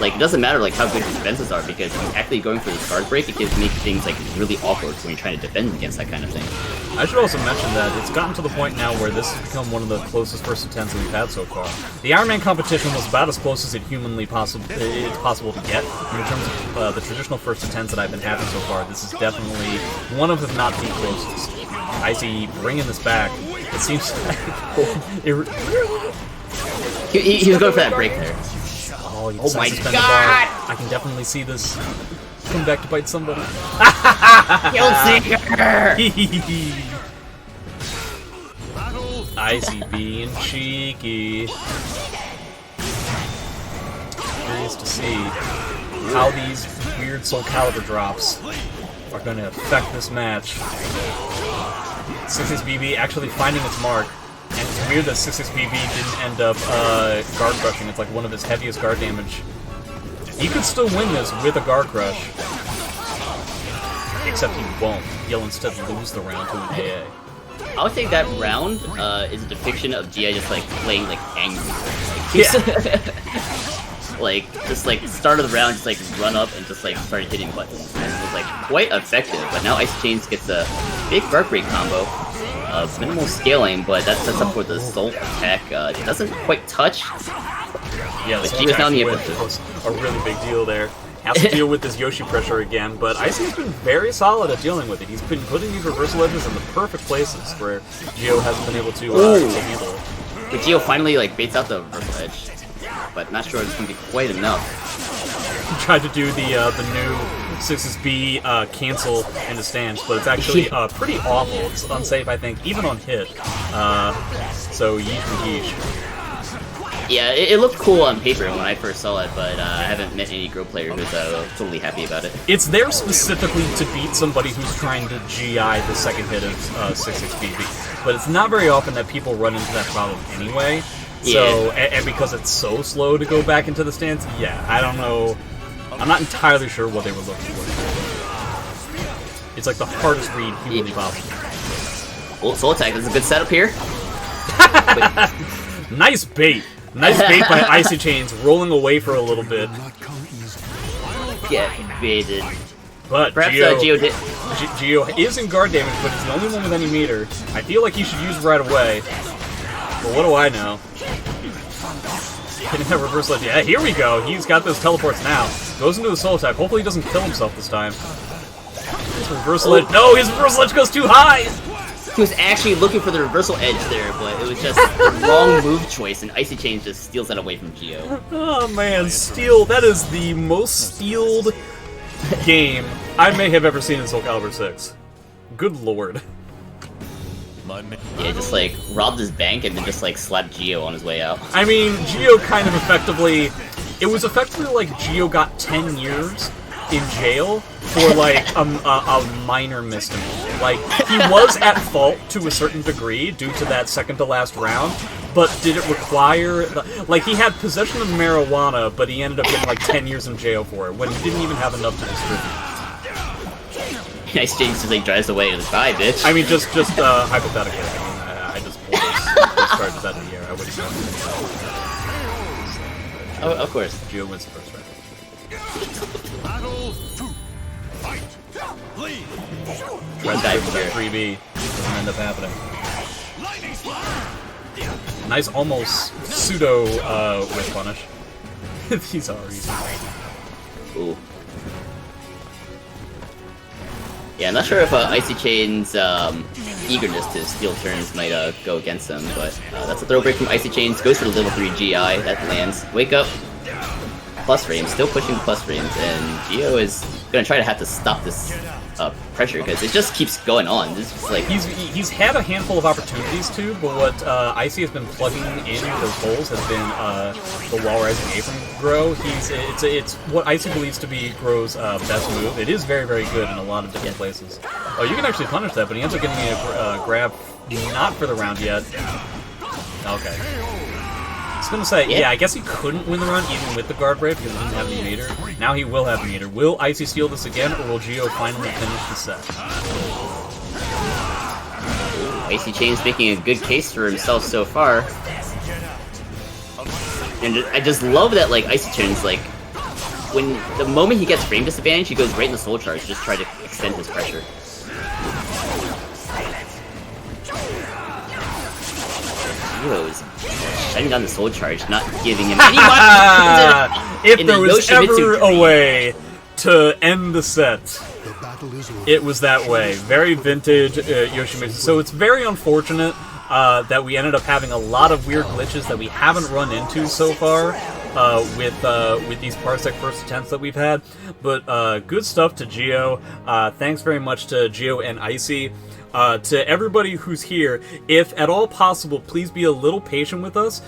like it doesn't matter like how good his defenses are, because he's actually going for this guard break. It can make things like really awkward when you're trying to defend against that kind of thing. I should also mention that it's gotten to the point now where this has become one of the closest first attempts that we've had so far. The Iron Man competition was about as close as it humanly possible to get. And in terms of the traditional first attempts that I've been having so far, this is definitely one of, if not the closest. Icy bringing this back. It seems like he was going for that break there. Oh my god! I can definitely see this come back to bite somebody. Killseeker! Icy being cheeky. Curious to see how these weird Soul Calibur drops are going to affect this match. 66BB actually finding its mark. And it's weird that 66BB didn't end up guard crushing. It's like one of his heaviest guard damage. He could still win this with a guard crush. Except he won't. He'll instead lose the round to an AA. I would think that round is a depiction of GI just like playing like angry. Like, just like start of the round, just like run up and just like started hitting buttons. And it was like quite effective. But now Icychains gets a big guard break combo. Minimal scaling, but that sets up for the Soul attack. It doesn't quite touch. Yeah, the Soul attack was a really big deal there. Has to deal with this Yoshi pressure again, but Icy's been very solid at dealing with it. He's been putting these reversal edges in the perfect places where Gio hasn't been able to handle it. But Gio finally like baits out the reversal edge, but not sure it's gonna be quite enough. He tried to do the new 6B cancel in the stance, but it's actually pretty awful. It's unsafe, I think, even on hit. So yeesh and yeesh. Yeah, it looked cool on paper when I first saw it, but I haven't met any Grow player who's totally happy about it. It's there specifically to beat somebody who's trying to GI the second hit of 66BB, but it's not very often that people run into that problem anyway. So, and because it's so slow to go back into the stance, yeah, I don't know. I'm not entirely sure what they were looking for. It's like the hardest read humanly possible. Well, Soul Attack is a good setup here. Nice bait. Nice bait by Icychains, rolling away for a little bit. Get baited. But perhaps Gio, Gio is in guard damage, but he's the only one with any meter. I feel like he should use it right away. But what do I know? Hitting that reversal edge. Yeah, here we go. He's got those teleports now. Goes into the Soul Attack. Hopefully he doesn't kill himself this time. His reversal edge. No, his reversal edge goes too high! He was actually looking for the reversal edge there, but it was just the wrong move choice, and Icychains just steals that away from Gio. Oh man, steal. That is the most stealed game I may have ever seen in Soul Calibur 6. Good lord. Yeah, just like robbed his bank and then just like slapped Gio on his way out. I mean, Gio kind of effectively... It was effectively like Gio got 10 years in jail for like a minor misdemeanor. Like, he was at fault to a certain degree due to that second to last round, but did it require... Like, he had possession of marijuana, but he ended up getting like 10 years in jail for it, when he didn't even have enough to distribute. Icychains just like drives away and bye, bitch. I mean, just hypothetically. I mean, I just pulled those charges out of the air. I wouldn't know. Oh, of course. Gio wins the first round. Battle 2. Fight. Lead. Red die for that 3B. Doesn't end up happening. Nice, almost pseudo whip punish. These are easy. Ooh. Yeah, I'm not sure if Icychains' eagerness to steal turns might go against him, but that's a throw break from Icychains. Goes for the level 3 GI. That lands. Wake up. Plus frames. Still pushing plus frames, and Gio is gonna try to have to stop this pressure because it just keeps going on. This is like he's had a handful of opportunities to, but what Icy has been plugging in those holes has been the wall rising A from Grow. It's what Icy believes to be Grow's best move. It is very, very good in a lot of different places. Oh, you can actually punish that, but he ends up getting a grab not for the round yet. Okay. I was gonna say, yeah, I guess he couldn't win the round even with the guard break because he didn't have any meter. Now he will have meter. Will Icy steal this again, or will Gio finally finish the set? Icychains making a good case for himself so far. And I just love that, like, Icychains, like, when the moment he gets frame disadvantage, he goes right in the soul charge, just try to extend his pressure. Gio's shutting down the soul charge, not giving him any If there was ever a way to end the set, it was that way. Very vintage Yoshimitsu. So it's very unfortunate that we ended up having a lot of weird glitches that we haven't run into so far with these Parsec first attempts that we've had. But good stuff to Gio. Thanks very much to Gio and Icy. To everybody who's here, if at all possible, please be a little patient with us,